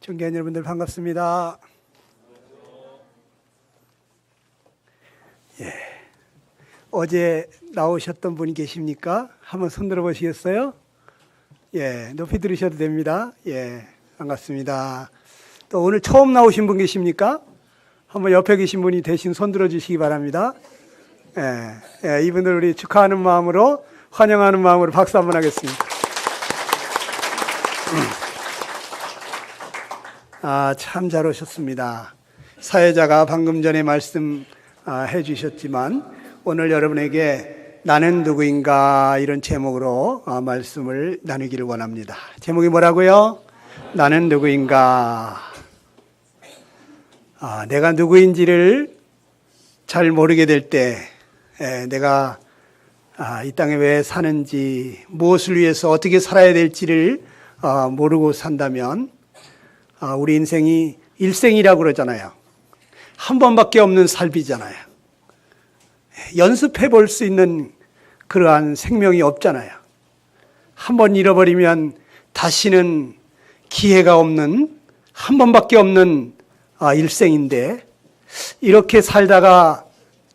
존경하는 여러분들 반갑습니다. 어제 나오셨던 분이 계십니까? 한번 손 들어 보시겠어요? 높이 들으셔도 됩니다. 반갑습니다. 또 오늘 처음 나오신 분 계십니까? 한번 옆에 계신 분이 대신 손 들어 주시기 바랍니다. 이분들 우리 축하하는 마음으로, 환영하는 마음으로 박수 한번 하겠습니다. 참 잘 오셨습니다. 사회자가 방금 전에 말씀해 주셨지만 오늘 여러분에게 나는 누구인가 이런 제목으로 말씀을 나누기를 원합니다. 제목이 뭐라고요? 나는 누구인가. 내가 누구인지를 잘 모르게 될 때, 내가 이 땅에 왜 사는지, 무엇을 위해서 어떻게 살아야 될지를 모르고 산다면 우리 인생이 일생이라고 그러잖아요. 한 번밖에 없는 삶이잖아요. 연습해 볼 수 있는 그러한 생명이 없잖아요. 한 번 잃어버리면 다시는 기회가 없는, 한 번밖에 없는 일생인데 이렇게 살다가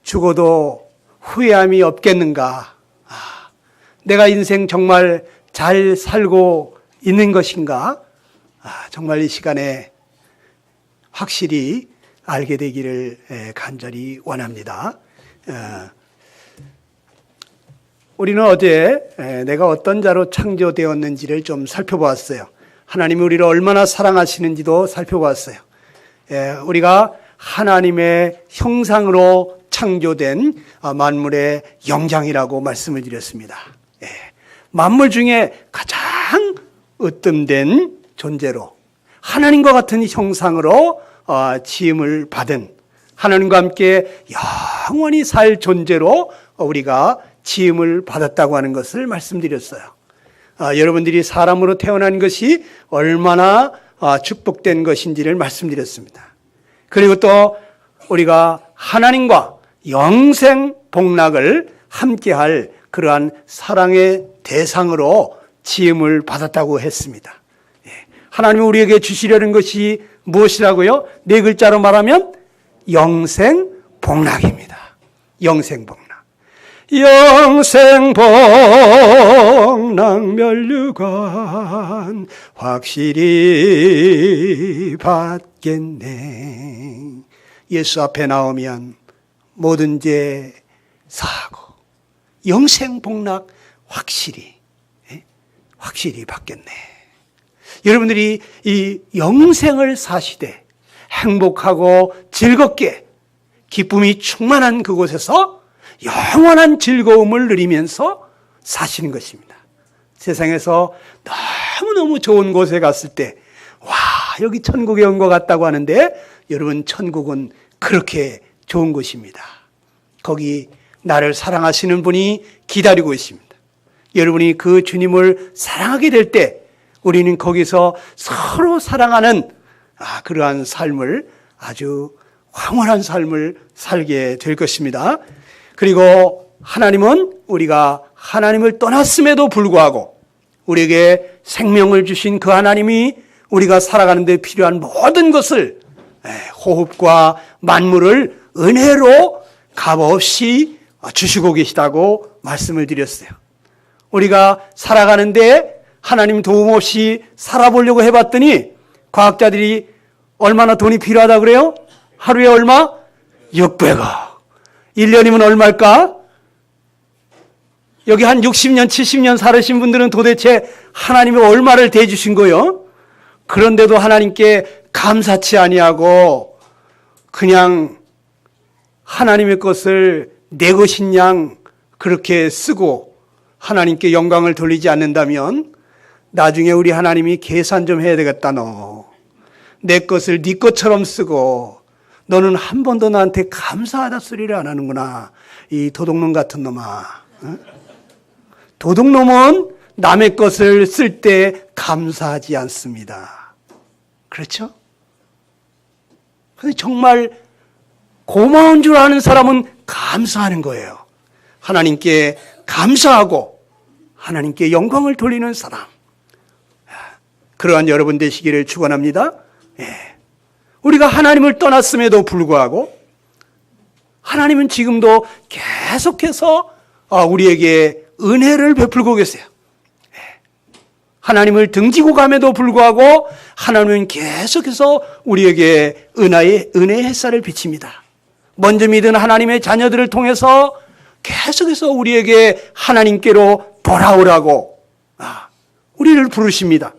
죽어도 후회함이 없겠는가? 내가 인생 정말 잘 살고 있는 것인가? 정말 이 시간에 확실히 알게 되기를 간절히 원합니다. 우리는 어제 내가 어떤 자로 창조되었는지를 좀 살펴보았어요. 하나님이 우리를 얼마나 사랑하시는지도 살펴보았어요. 우리가 하나님의 형상으로 창조된 만물의 영장이라고 말씀을 드렸습니다. 만물 중에 가장 으뜸된 존재로, 하나님과 같은 형상으로 지음을 받은, 하나님과 함께 영원히 살 존재로 우리가 지음을 받았다고 하는 것을 말씀드렸어요. 여러분들이 사람으로 태어난 것이 얼마나 축복된 것인지를 말씀드렸습니다. 그리고 또 우리가 하나님과 영생 복락을 함께할 그러한 사랑의 대상으로 지음을 받았다고 했습니다. 하나님이 우리에게 주시려는 것이 무엇이라고요? 네 글자로 말하면 영생 복락입니다. 영생 복락. 영생 복락 면류관 확실히 받겠네. 예수 앞에 나오면 모든 죄 사하고 영생 복락 확실히 받겠네. 여러분들이 이 영생을 사시되 행복하고 즐겁게 기쁨이 충만한 그곳에서 영원한 즐거움을 누리면서 사시는 것입니다. 세상에서 너무너무 좋은 곳에 갔을 때, 와, 여기 천국에 온 것 같다고 하는데, 여러분, 천국은 그렇게 좋은 곳입니다. 거기 나를 사랑하시는 분이 기다리고 있습니다. 여러분이 그 주님을 사랑하게 될 때 우리는 거기서 서로 사랑하는 그러한 삶을, 아주 황홀한 삶을 살게 될 것입니다. 그리고 하나님은 우리가 하나님을 떠났음에도 불구하고 우리에게 생명을 주신 그 하나님이 우리가 살아가는 데 필요한 모든 것을, 호흡과 만물을 은혜로 값없이 주시고 계시다고 말씀을 드렸어요. 우리가 살아가는데 하나님 도움 없이 살아보려고 해봤더니 과학자들이 얼마나 돈이 필요하다 그래요? 하루에 얼마? 600억. 1년이면 얼마일까? 여기 한 60년, 70년 살으신 분들은 도대체 하나님이 얼마를 대주신 거예요? 그런데도 하나님께 감사치 아니하고 그냥 하나님의 것을 내 것인 양 그렇게 쓰고 하나님께 영광을 돌리지 않는다면 나중에 우리 하나님이 계산 좀 해야 되겠다. 너 내 것을 네 것처럼 쓰고 너는 한 번도 나한테 감사하다 소리를 안 하는구나. 이 도둑놈 같은 놈아. 도둑놈은 남의 것을 쓸 때 감사하지 않습니다. 그렇죠? 근데 정말 고마운 줄 아는 사람은 감사하는 거예요. 하나님께 감사하고 하나님께 영광을 돌리는 사람. 그러한 여러분 되시기를 축원합니다. 우리가 하나님을 떠났음에도 불구하고 하나님은 지금도 계속해서 우리에게 은혜를 베풀고 계세요. 하나님을 등지고 감에도 불구하고 하나님은 계속해서 우리에게 은혜의 햇살을 비칩니다. 먼저 믿은 하나님의 자녀들을 통해서 계속해서 우리에게 하나님께로 돌아오라고 우리를 부르십니다.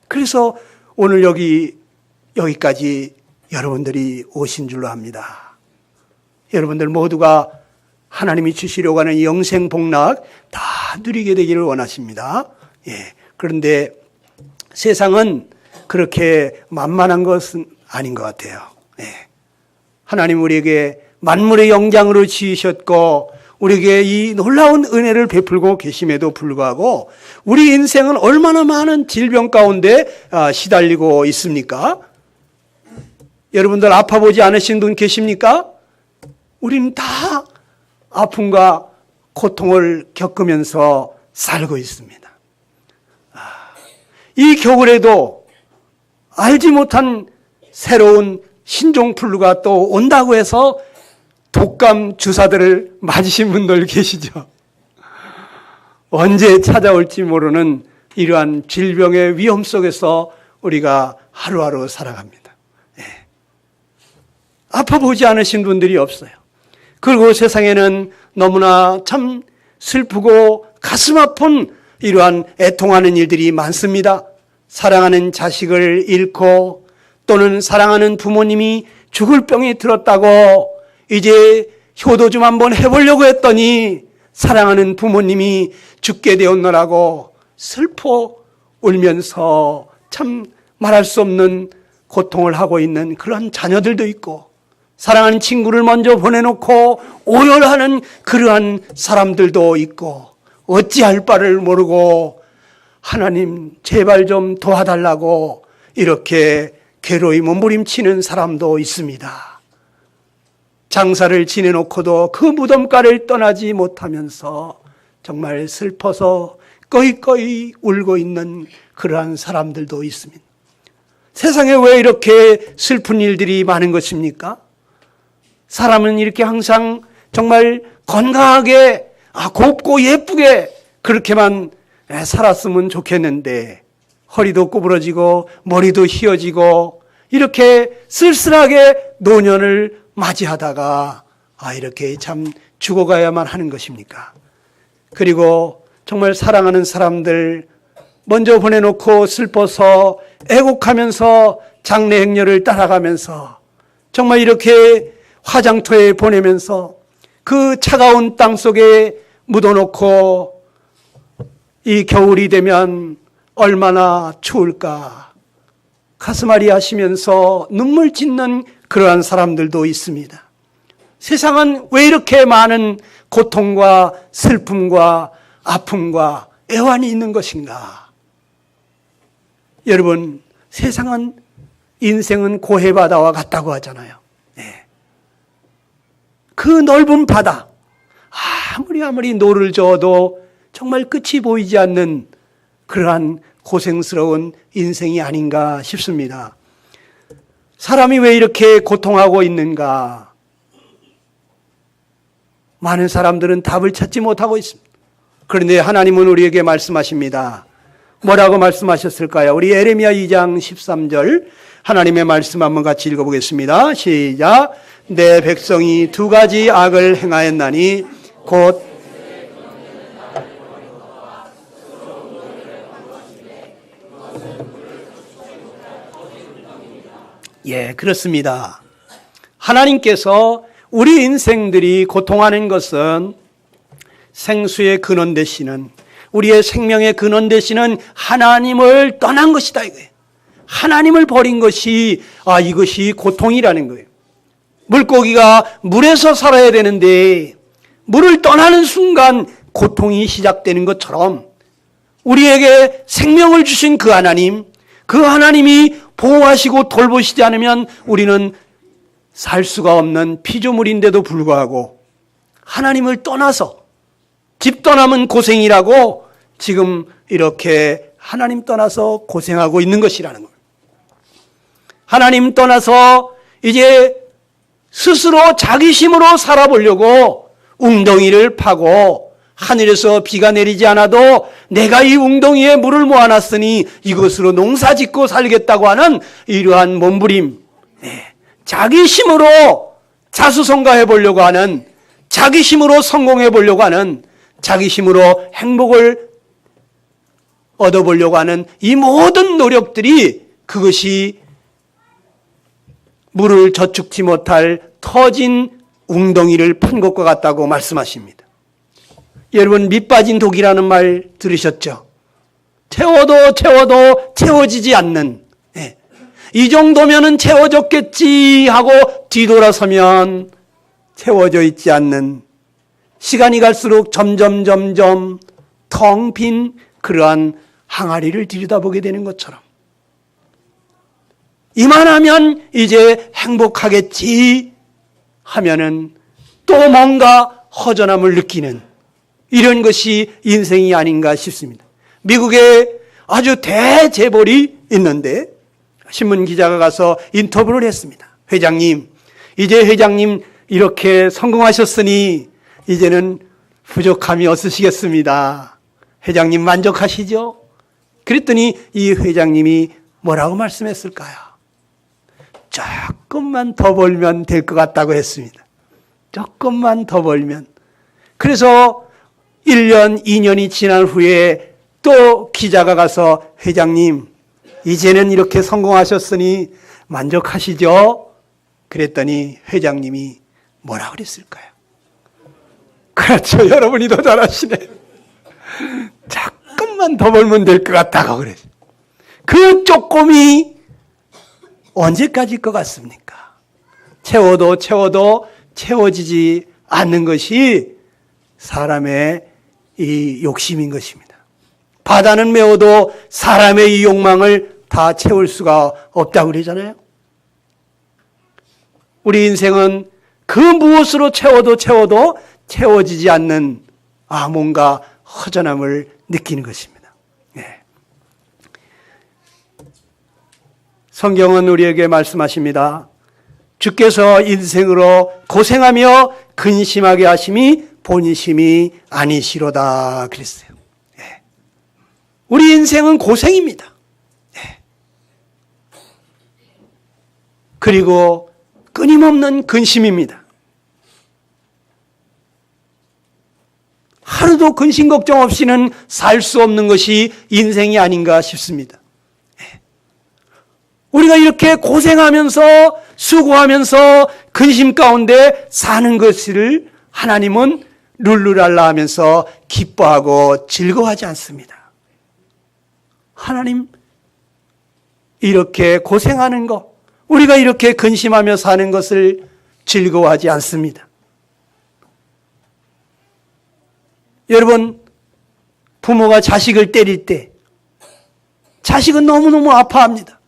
그래서 오늘 여기까지 여러분들이 오신 줄로 압니다. 여러분들 모두가 하나님이 주시려고 하는 이 영생 복락 다 누리게 되기를 원하십니다. 그런데 세상은 그렇게 만만한 것은 아닌 것 같아요. 하나님 우리에게 만물의 영장으로 지으셨고 우리에게 이 놀라운 은혜를 베풀고 계심에도 불구하고 우리 인생은 얼마나 많은 질병 가운데 시달리고 있습니까? 여러분들 아파보지 않으신 분 계십니까? 우리는 다 아픔과 고통을 겪으면서 살고 있습니다. 이 겨울에도 알지 못한 새로운 신종플루가 또 온다고 해서 독감 주사들을 맞으신 분들 계시죠? 언제 찾아올지 모르는 이러한 질병의 위험 속에서 우리가 하루하루 살아갑니다. 아파보지 않으신 분들이 없어요. 그리고 세상에는 너무나 참 슬프고 가슴 아픈 이러한 애통하는 일들이 많습니다. 사랑하는 자식을 잃고 또는 사랑하는 부모님이 죽을 병이 들었다고 이제 효도 좀 한번 해보려고 했더니 사랑하는 부모님이 죽게 되었노라고 슬퍼 울면서 참 말할 수 없는 고통을 하고 있는 그런 자녀들도 있고 사랑하는 친구를 먼저 보내놓고 오열하는 그러한 사람들도 있고 어찌할 바를 모르고 하나님 제발 좀 도와달라고 이렇게 괴로이 몸부림치는 사람도 있습니다. 장사를 지내놓고도 그 무덤가를 떠나지 못하면서 정말 슬퍼서 꺼이꺼이 울고 있는 그러한 사람들도 있습니다. 세상에 왜 이렇게 슬픈 일들이 많은 것입니까? 사람은 이렇게 항상 정말 건강하게 곱고 예쁘게 그렇게만 살았으면 좋겠는데 허리도 구부러지고 머리도 휘어지고 이렇게 쓸쓸하게 노년을 맞이하다가 이렇게 참 죽어가야만 하는 것입니까? 그리고 정말 사랑하는 사람들 먼저 보내놓고 슬퍼서 애곡하면서 장례 행렬을 따라가면서 정말 이렇게 화장터에 보내면서 그 차가운 땅 속에 묻어놓고 이 겨울이 되면 얼마나 추울까 가슴앓이 하시면서 눈물 짓는 그러한 사람들도 있습니다. 세상은 왜 이렇게 많은 고통과 슬픔과 아픔과 애환이 있는 것인가? 여러분, 세상은 인생은 고해바다와 같다고 하잖아요. 그 넓은 바다, 아무리 노를 저어도 정말 끝이 보이지 않는 그러한 고생스러운 인생이 아닌가 싶습니다. 사람이 왜 이렇게 고통하고 있는가? 많은 사람들은 답을 찾지 못하고 있습니다. 그런데 하나님은 우리에게 말씀하십니다. 뭐라고 말씀하셨을까요? 우리 에레미야 2장 13절 하나님의 말씀 한번 같이 읽어보겠습니다. 시작. 내 백성이 두 가지 악을 행하였나니 곧 그렇습니다. 하나님께서 우리 인생들이 고통하는 것은 생수의 근원 되시는 우리의 생명의 근원 되시는 하나님을 떠난 것이다 이거예요. 하나님을 버린 것이 이것이 고통이라는 거예요. 물고기가 물에서 살아야 되는데 물을 떠나는 순간 고통이 시작되는 것처럼 우리에게 생명을 주신 그 하나님이 보호하시고 돌보시지 않으면 우리는 살 수가 없는 피조물인데도 불구하고 하나님을 떠나서 집 떠나면 고생이라고 지금 이렇게 하나님 떠나서 고생하고 있는 것이라는 겁니다. 하나님 떠나서 이제 스스로 자기 힘으로 살아보려고 웅덩이를 파고 하늘에서 비가 내리지 않아도 내가 이 웅덩이에 물을 모아놨으니 이것으로 농사 짓고 살겠다고 하는 이러한 몸부림, 자기 힘으로 자수성가해 보려고 하는, 자기 힘으로 성공해 보려고 하는, 자기 힘으로 행복을 얻어보려고 하는 이 모든 노력들이 그것이 물을 저축지 못할 터진 웅덩이를 판 것과 같다고 말씀하십니다. 여러분, 밑 빠진 독이라는 말 들으셨죠? 채워도 채워지지 않는, 이 정도면은 채워졌겠지 하고 뒤돌아서면 채워져 있지 않는, 시간이 갈수록 점점 텅 빈 그러한 항아리를 들여다보게 되는 것처럼, 이만하면 이제 행복하겠지 하면은 또 뭔가 허전함을 느끼는 이런 것이 인생이 아닌가 싶습니다. 미국에 아주 대재벌이 있는데 신문 기자가 가서 인터뷰를 했습니다. 회장님, 이제 회장님 이렇게 성공하셨으니 이제는 부족함이 없으시겠습니다. 회장님 만족하시죠? 그랬더니 이 회장님이 뭐라고 말씀했을까요? 조금만 더 벌면 될 것 같다고 했습니다. 조금만 더 벌면. 그래서 1년, 2년이 지난 후에 또 기자가 가서 회장님, 이제는 이렇게 성공하셨으니 만족하시죠? 그랬더니 회장님이 뭐라 그랬을까요? 그렇죠. 여러분이 더 잘하시네. 조금만 더 벌면 될 것 같다고 그랬어요. 그 조금이 언제까지일 것 같습니까? 채워도 채워지지 않는 것이 사람의 이 욕심인 것입니다. 바다는 메워도 사람의 이 욕망을 다 채울 수가 없다고 그러잖아요. 우리 인생은 그 무엇으로 채워도 채워지지 않는 뭔가 허전함을 느끼는 것입니다. 성경은 우리에게 말씀하십니다. 주께서 인생으로 고생하며 근심하게 하심이 본심이 아니시로다 그랬어요. 우리 인생은 고생입니다. 그리고 끊임없는 근심입니다. 하루도 근심 걱정 없이는 살 수 없는 것이 인생이 아닌가 싶습니다. 우리가 이렇게 고생하면서 수고하면서 근심 가운데 사는 것을 하나님은 룰루랄라 하면서 기뻐하고 즐거워하지 않습니다. 하나님, 이렇게 고생하는 것, 우리가 이렇게 근심하며 사는 것을 즐거워하지 않습니다. 여러분, 부모가 자식을 때릴 때 자식은 너무너무 아파합니다.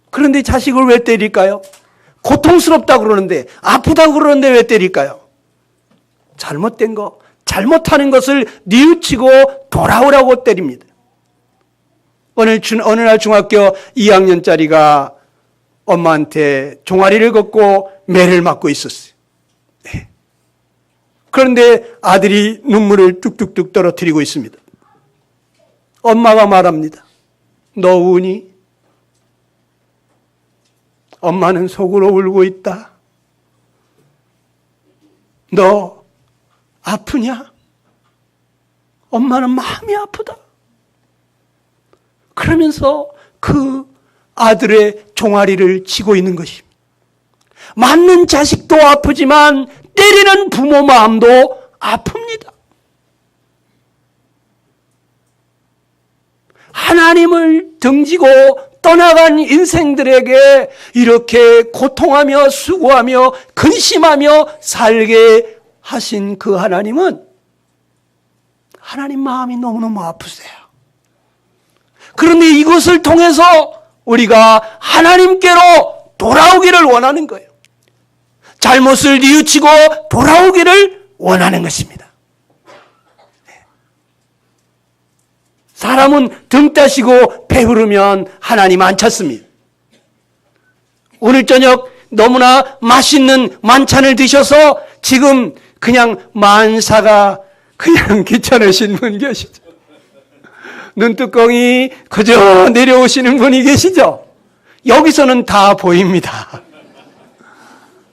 그런데 자식을 왜 때릴까요? 고통스럽다고 그러는데, 아프다고 그러는데 왜 때릴까요? 잘못된 거, 잘못하는 것을 뉘우치고 돌아오라고 때립니다. 어느 날 중학교 2학년짜리가 엄마한테 종아리를 걷고 매를 맞고 있었어요. 그런데 아들이 눈물을 뚝뚝뚝 떨어뜨리고 있습니다. 엄마가 말합니다. 너 우니? 엄마는 속으로 울고 있다. 너 아프냐? 엄마는 마음이 아프다. 그러면서 그 아들의 종아리를 치고 있는 것입니다. 맞는 자식도 아프지만 때리는 부모 마음도 아픕니다. 하나님을 등지고 떠나간 인생들에게 이렇게 고통하며 수고하며 근심하며 살게 하신 그 하나님은 하나님 마음이 너무너무 아프세요. 그런데 이것을 통해서 우리가 하나님께로 돌아오기를 원하는 거예요. 잘못을 뉘우치고 돌아오기를 원하는 것입니다. 사람은 등 따시고 배부르면 하나님 안 찾습니다. 오늘 저녁 너무나 맛있는 만찬을 드셔서 지금 그냥 만사가 그냥 귀찮으신 분 계시죠? 눈뚜껑이 그저 내려오시는 분이 계시죠? 여기서는 다 보입니다.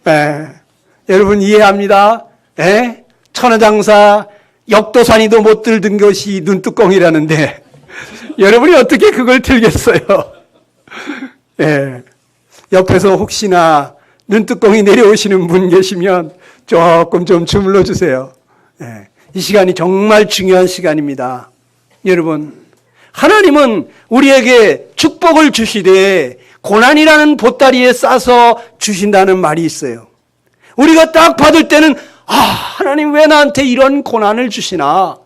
네. 여러분 이해합니다. 네? 천하장사 역도산이도 못 들던 것이 눈뚜껑이라는데 여러분이 어떻게 그걸 들겠어요? 네. 옆에서 혹시나 눈뚜껑이 내려오시는 분 계시면 조금 좀 주물러 주세요. 네. 이 시간이 정말 중요한 시간입니다. 여러분, 하나님은 우리에게 축복을 주시되 고난이라는 보따리에 싸서 주신다는 말이 있어요. 우리가 딱 받을 때는 하나님 왜 나한테 이런 고난을 주시나?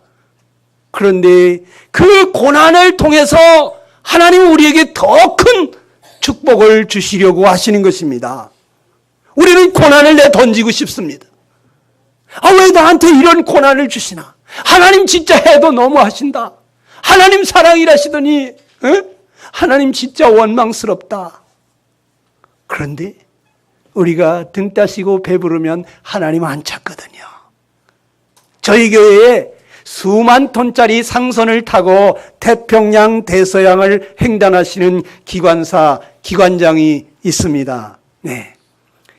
그런데 그 고난을 통해서 하나님은 우리에게 더 큰 축복을 주시려고 하시는 것입니다. 우리는 고난을 내던지고 싶습니다. 왜 나한테 이런 고난을 주시나? 하나님 진짜 해도 너무 하신다. 하나님 사랑이라시더니 하나님 진짜 원망스럽다. 그런데 우리가 등 따시고 배부르면 하나님 안 찾거든요. 저희 교회에 수만 톤짜리 상선을 타고 태평양 대서양을 횡단하시는 기관장이 있습니다. 네.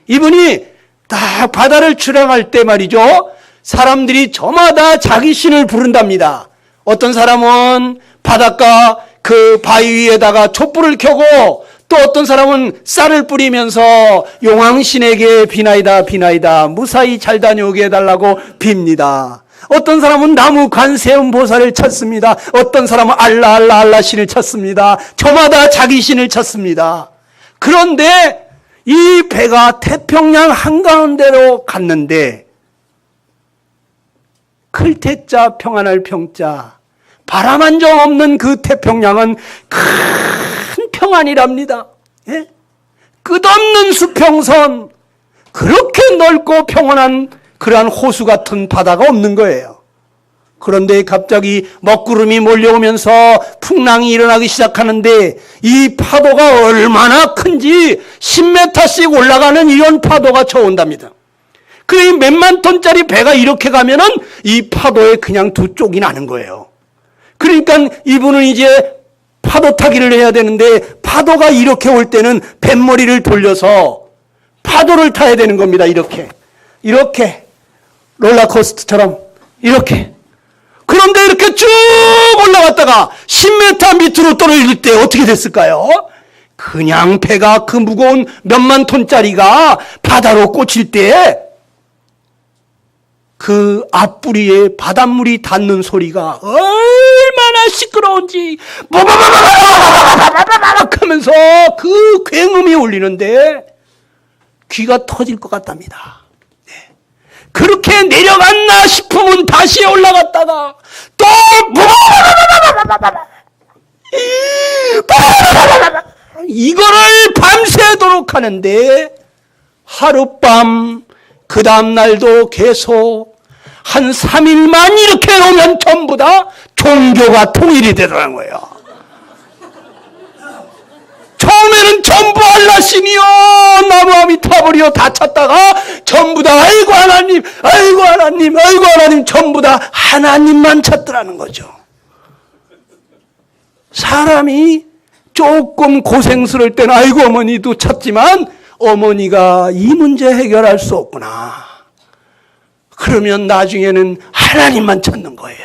이분이 딱 바다를 출항할 때 말이죠. 사람들이 저마다 자기 신을 부른답니다. 어떤 사람은 바닷가 그 바위 위에다가 촛불을 켜고 또 어떤 사람은 쌀을 뿌리면서 용왕신에게 비나이다 비나이다 무사히 잘 다녀오게 해달라고 빕니다. 어떤 사람은 나무 관세음 보살을 찾습니다. 어떤 사람은 알라 신을 찾습니다. 저마다 자기 신을 찾습니다. 그런데 이 배가 태평양 한가운데로 갔는데 클태자 평안할 평자 바람 한 점 없는 그 태평양은 큰 평안이랍니다. 예? 끝없는 수평선 그렇게 넓고 평온한 그러한 호수 같은 바다가 없는 거예요. 그런데 갑자기 먹구름이 몰려오면서 풍랑이 일어나기 시작하는데 이 파도가 얼마나 큰지 10m씩 올라가는 이런 파도가 쳐온답니다. 그 몇만 톤짜리 배가 이렇게 가면은 이 파도에 그냥 두 쪽이 나는 거예요. 그러니까 이분은 이제 파도 타기를 해야 되는데 파도가 이렇게 올 때는 뱃머리를 돌려서 파도를 타야 되는 겁니다. 이렇게 롤러코스터처럼 이렇게. 그런데 이렇게 쭉 올라갔다가 10m 밑으로 떨어질 때 어떻게 됐을까요? 그냥 배가 그 무거운 몇만 톤짜리가 바다로 꽂힐 때 그 앞부리에 바닷물이 닿는 소리가 얼마나 시끄러운지 바바바바바바바바바바바박 하면서 그 굉음이 울리는데 귀가 터질 것 같답니다. 네. 그렇게 내려갔나 싶으면 다시 올라갔다가 또 이거를 밤새도록 하는데 하룻밤 그 다음 날도 계속 한 3일만 이렇게 오면 전부 다 종교가 통일이 되더라는 거예요. 처음에는 전부 알라신이요 나무아미타불이요 다 찾다가 전부 다 아이고 하나님 아이고 하나님 아이고 하나님 전부 다 하나님만 찾더라는 거죠. 사람이 조금 고생스러울 때는 아이고 어머니도 찾지만 어머니가 이 문제 해결할 수 없구나. 그러면 나중에는 하나님만 찾는 거예요.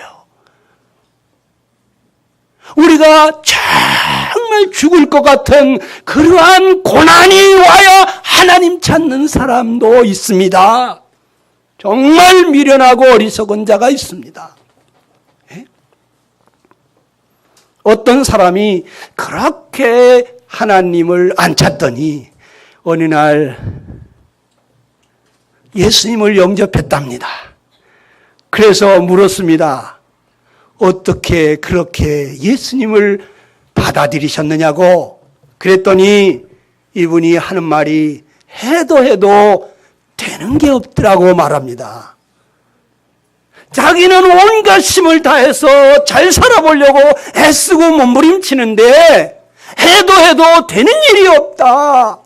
우리가 정말 죽을 것 같은 그러한 고난이 와야 하나님 찾는 사람도 있습니다. 정말 미련하고 어리석은 자가 있습니다. 네? 어떤 사람이 그렇게 하나님을 안 찾더니 어느 날 예수님을 영접했답니다. 그래서 물었습니다. 어떻게 그렇게 예수님을 받아들이셨느냐고. 그랬더니 이분이 하는 말이 해도 되는 게 없더라고 말합니다. 자기는 온갖 힘을 다해서 잘 살아보려고 애쓰고 몸부림치는데 해도 되는 일이 없다.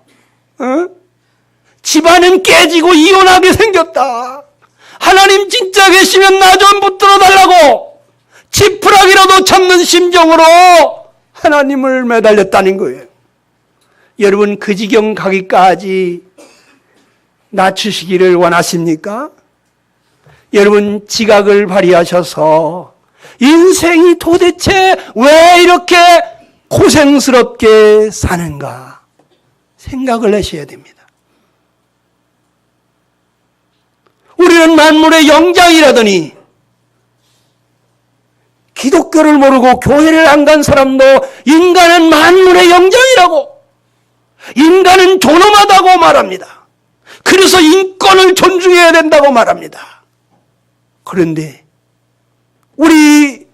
집안은 깨지고 이혼하게 생겼다. 하나님 진짜 계시면 나 좀 붙들어 달라고 지푸라기라도 잡는 심정으로 하나님을 매달렸다는 거예요. 여러분, 그 지경 가기까지 낮추시기를 원하십니까? 여러분, 지각을 발휘하셔서 인생이 도대체 왜 이렇게 고생스럽게 사는가 생각을 하셔야 됩니다. 우리는 만물의 영장이라더니 기독교를 모르고 교회를 안 간 사람도 인간은 만물의 영장이라고, 인간은 존엄하다고 말합니다. 그래서 인권을 존중해야 된다고 말합니다. 그런데 우리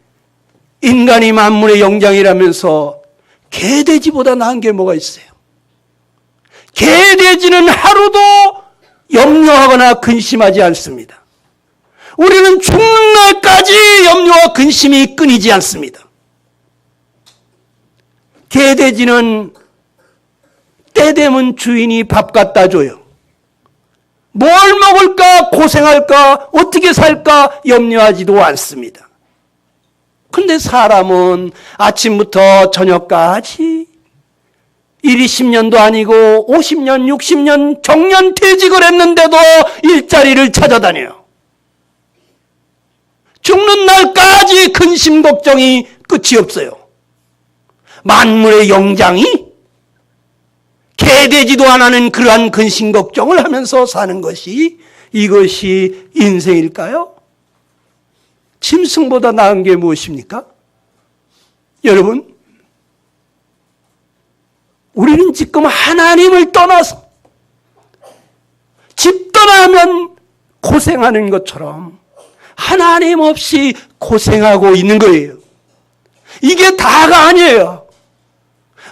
인간이 만물의 영장이라면서 개돼지보다 나은 게 뭐가 있어요? 개돼지는 하루도 염려하거나 근심하지 않습니다. 우리는 죽는 날까지 염려와 근심이 끊이지 않습니다. 개돼지는 때 되면 주인이 밥 갖다 줘요. 뭘 먹을까, 고생할까, 어떻게 살까 염려하지도 않습니다. 근데 사람은 아침부터 저녁까지 일이 10년도 아니고 50년, 60년 정년퇴직을 했는데도 일자리를 찾아다녀요. 죽는 날까지 근심 걱정이 끝이 없어요. 만물의 영장이 개되지도 않는 그러한 근심 걱정을 하면서 사는 것이, 이것이 인생일까요? 짐승보다 나은 게 무엇입니까? 여러분, 우리는 지금 하나님을 떠나서 집 떠나면 고생하는 것처럼 하나님 없이 고생하고 있는 거예요. 이게 다가 아니에요.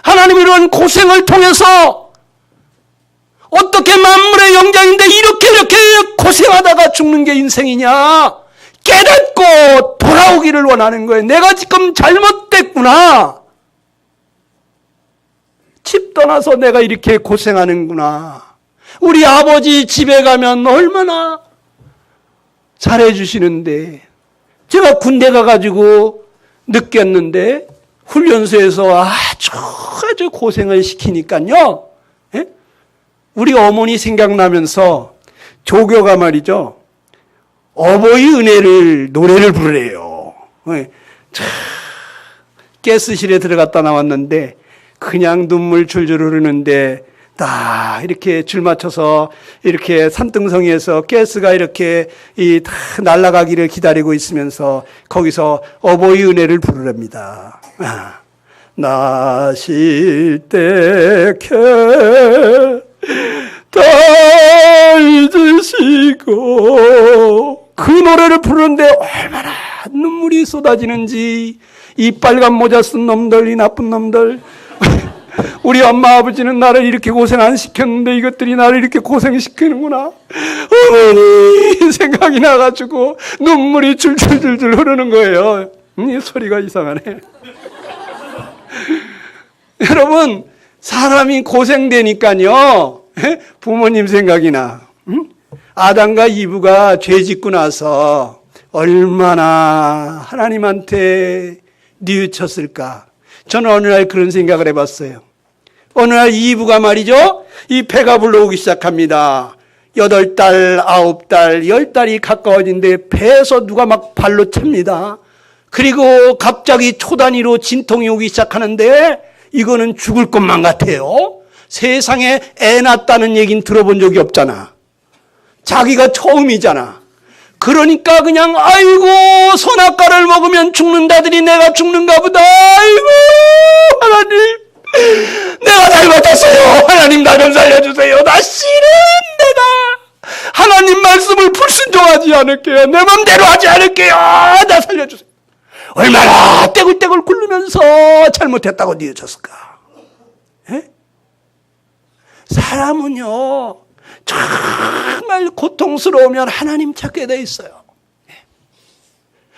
하나님이 이런 고생을 통해서 어떻게 만물의 영장인데 이렇게 고생하다가 죽는 게 인생이냐 깨닫고 돌아오기를 원하는 거예요. 내가 지금 잘못됐구나. 집 떠나서 내가 이렇게 고생하는구나. 우리 아버지 집에 가면 얼마나 잘해주시는데, 제가 군대 가가지고 느꼈는데 훈련소에서 아주 고생을 시키니까요. 예? 우리 어머니 생각나면서 조교가 말이죠, 어버이 은혜를 노래를 부르래요. 예. 가스실에 들어갔다 나왔는데 그냥 눈물 줄줄 흐르는데 딱 이렇게 줄 맞춰서 이렇게 산등성이에서 가스가 이렇게 다 날아가기를 기다리고 있으면서 거기서 어버이 은혜를 부르랍니다. 나실 때 다 잊으시고, 그 노래를 부르는데 얼마나 눈물이 쏟아지는지. 이 빨간 모자 쓴 놈들, 이 나쁜 놈들. 우리 엄마 아버지는 나를 이렇게 고생 안 시켰는데 이것들이 나를 이렇게 고생시키는구나. 어머니 생각이 나가지고 눈물이 줄줄줄줄 흐르는 거예요. 이 소리가 이상하네. 여러분, 사람이 고생되니까요, 부모님 생각이 나. 아담과 이브가 죄 짓고 나서 얼마나 하나님한테 뉘우쳤을까. 저는 어느 날 그런 생각을 해봤어요. 어느 날 이브가 말이죠, 이 배가 불러오기 시작합니다. 8달, 9달, 10달이 가까워진데 배에서 누가 막 발로 찹니다. 그리고 갑자기 초단위로 진통이 오기 시작하는데 이거는 죽을 것만 같아요. 세상에 애 낳았다는 얘기는 들어본 적이 없잖아. 자기가 처음이잖아. 그러니까 그냥 아이고 선악과를 먹으면 죽는다더니 내가 죽는가 보다. 아이고 하나님, 내가 잘못했어요. 하나님 나 좀 살려주세요. 다시는 내가 하나님 말씀을 불순종하지 않을게요. 내 맘대로 하지 않을게요. 나 살려주세요. 얼마나 떼굴떼굴 굴르면서 잘못했다고 뉘우쳤을까. 예? 사람은요 정말 고통스러우면 하나님 찾게 돼 있어요.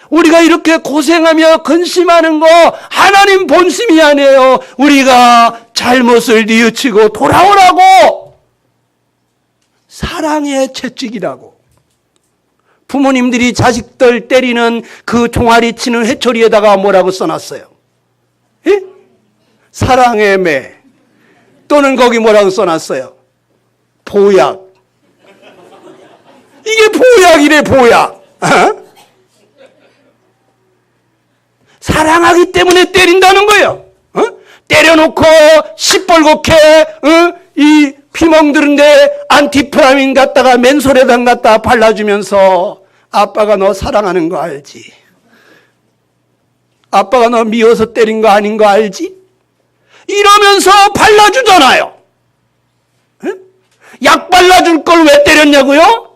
우리가 이렇게 고생하며 근심하는 거 하나님 본심이 아니에요. 우리가 잘못을 뉘우치고 돌아오라고, 사랑의 채찍이라고. 부모님들이 자식들 때리는 그 종아리 치는 회초리에다가 뭐라고 써놨어요? 예? 사랑의 매. 또는 거기 뭐라고 써놨어요? 보약. 이게 보약이래, 보약. 어? 사랑하기 때문에 때린다는 거예요. 어? 때려놓고 시뻘겋게 이 피멍드는데 안티프라민 갖다가 맨솔에다 갖다 발라주면서 아빠가 너 사랑하는 거 알지? 아빠가 너 미워서 때린 거 아닌 거 알지? 이러면서 발라주잖아요. 약 발라줄 걸 왜 때렸냐고요?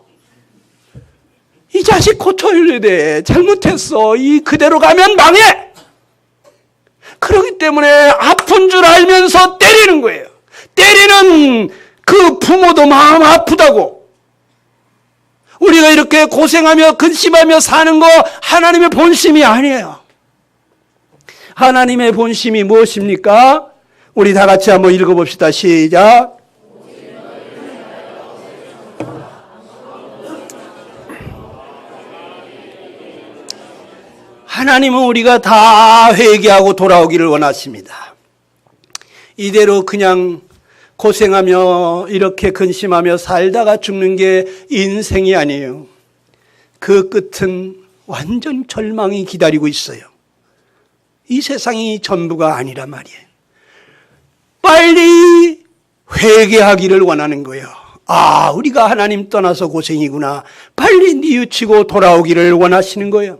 이 자식 고쳐야 돼. 잘못했어. 이 그대로 가면 망해. 그렇기 때문에 아픈 줄 알면서 때리는 거예요. 때리는 그 부모도 마음 아프다고. 우리가 이렇게 고생하며 근심하며 사는 거 하나님의 본심이 아니에요. 하나님의 본심이 무엇입니까? 우리 다 같이 한번 읽어봅시다. 시작. 하나님은 우리가 다 회개하고 돌아오기를 원하십니다. 이대로 그냥 고생하며 이렇게 근심하며 살다가 죽는 게 인생이 아니에요. 그 끝은 완전 절망이 기다리고 있어요. 이 세상이 전부가 아니란 말이에요. 빨리 회개하기를 원하는 거예요. 아, 우리가 하나님 떠나서 고생이구나. 빨리 뉘우치고 돌아오기를 원하시는 거예요.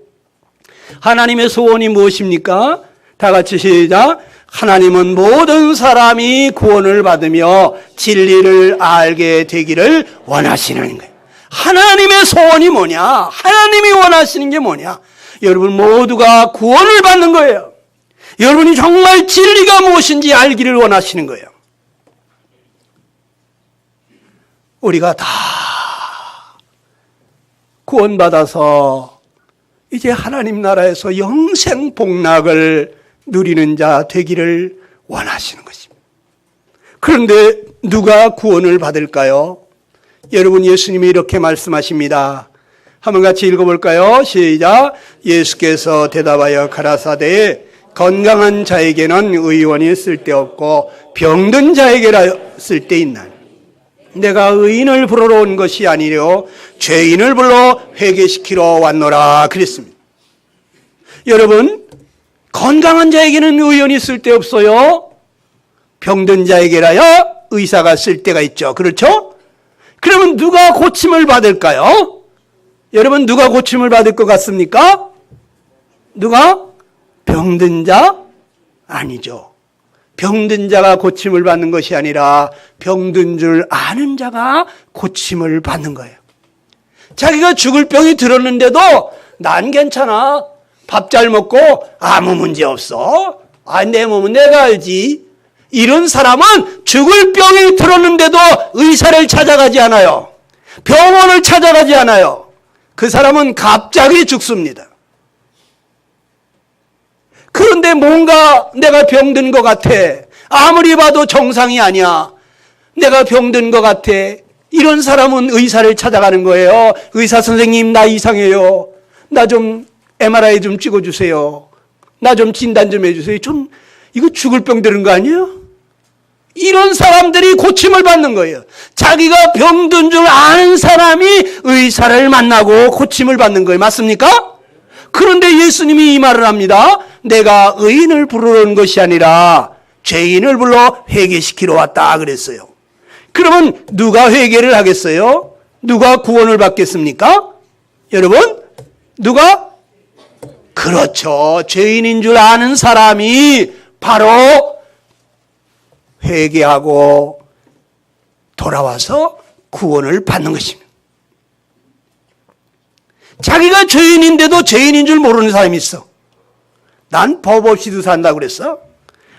하나님의 소원이 무엇입니까? 다 같이 시작. 하나님은 모든 사람이 구원을 받으며 진리를 알게 되기를 원하시는 거예요. 하나님의 소원이 뭐냐? 하나님이 원하시는 게 뭐냐? 여러분 모두가 구원을 받는 거예요. 여러분이 정말 진리가 무엇인지 알기를 원하시는 거예요. 우리가 다 구원받아서 이제 하나님 나라에서 영생 복락을 누리는 자 되기를 원하시는 것입니다. 그런데 누가 구원을 받을까요? 여러분, 예수님이 이렇게 말씀하십니다. 한번 같이 읽어볼까요? 시작. 예수께서 대답하여 가라사대 건강한 자에게는 의원이 쓸데없고 병든 자에게라 쓸데있나니 내가 의인을 부르러 온 것이 아니려 죄인을 불러 회개시키러 왔노라 그랬습니다. 여러분, 건강한 자에게는 의원이 쓸데없어요. 병든 자에게라야 의사가 쓸데가 있죠. 그렇죠? 그러면 누가 고침을 받을까요? 여러분, 누가 고침을 받을 것 같습니까? 누가? 병든 자? 아니죠. 병든 자가 고침을 받는 것이 아니라 병든 줄 아는 자가 고침을 받는 거예요. 자기가 죽을 병이 들었는데도 난 괜찮아. 밥 잘 먹고 아무 문제 없어. 아, 내 몸은 내가 알지. 이런 사람은 죽을 병이 들었는데도 의사를 찾아가지 않아요. 병원을 찾아가지 않아요. 그 사람은 갑자기 죽습니다. 그런데 뭔가 내가 병든 것 같아. 아무리 봐도 정상이 아니야. 내가 병든 것 같아. 이런 사람은 의사를 찾아가는 거예요. 의사 선생님, 나 이상해요. 나 좀 MRI 좀 찍어주세요. 나 좀 진단 좀 해주세요. 좀 이거 죽을 병 들은 거 아니에요? 이런 사람들이 고침을 받는 거예요. 자기가 병든 줄 아는 사람이 의사를 만나고 고침을 받는 거예요. 맞습니까? 그런데 예수님이 이 말을 합니다. 내가 의인을 부르러 온 것이 아니라 죄인을 불러 회개시키러 왔다 그랬어요. 그러면 누가 회개를 하겠어요? 누가 구원을 받겠습니까? 여러분, 누가? 그렇죠. 죄인인 줄 아는 사람이 바로 회개하고 돌아와서 구원을 받는 것입니다. 자기가 죄인인데도 죄인인 줄 모르는 사람이 있어. 난 법 없이도 산다고 그랬어.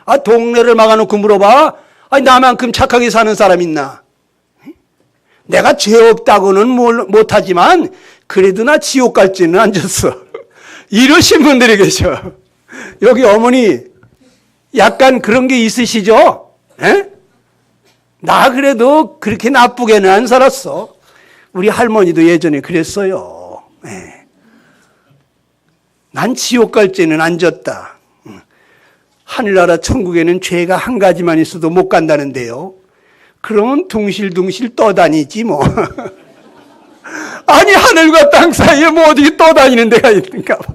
아, 동네를 막아놓고 물어봐. 아, 나만큼 착하게 사는 사람 있나? 내가 죄 없다고는 못하지만 그래도 나 지옥 갈지는 안 졌어. 이러신 분들이 계셔. 여기 어머니 약간 그런 게 있으시죠? 에? 나 그래도 그렇게 나쁘게는 안 살았어. 우리 할머니도 예전에 그랬어요. 에. 난 지옥 갈 죄는 안 졌다. 하늘나라 천국에는 죄가 한 가지만 있어도 못 간다는데요. 그러면 둥실둥실 떠다니지 뭐. 아니 하늘과 땅 사이에 뭐 어디 떠다니는 데가 있는가 봐.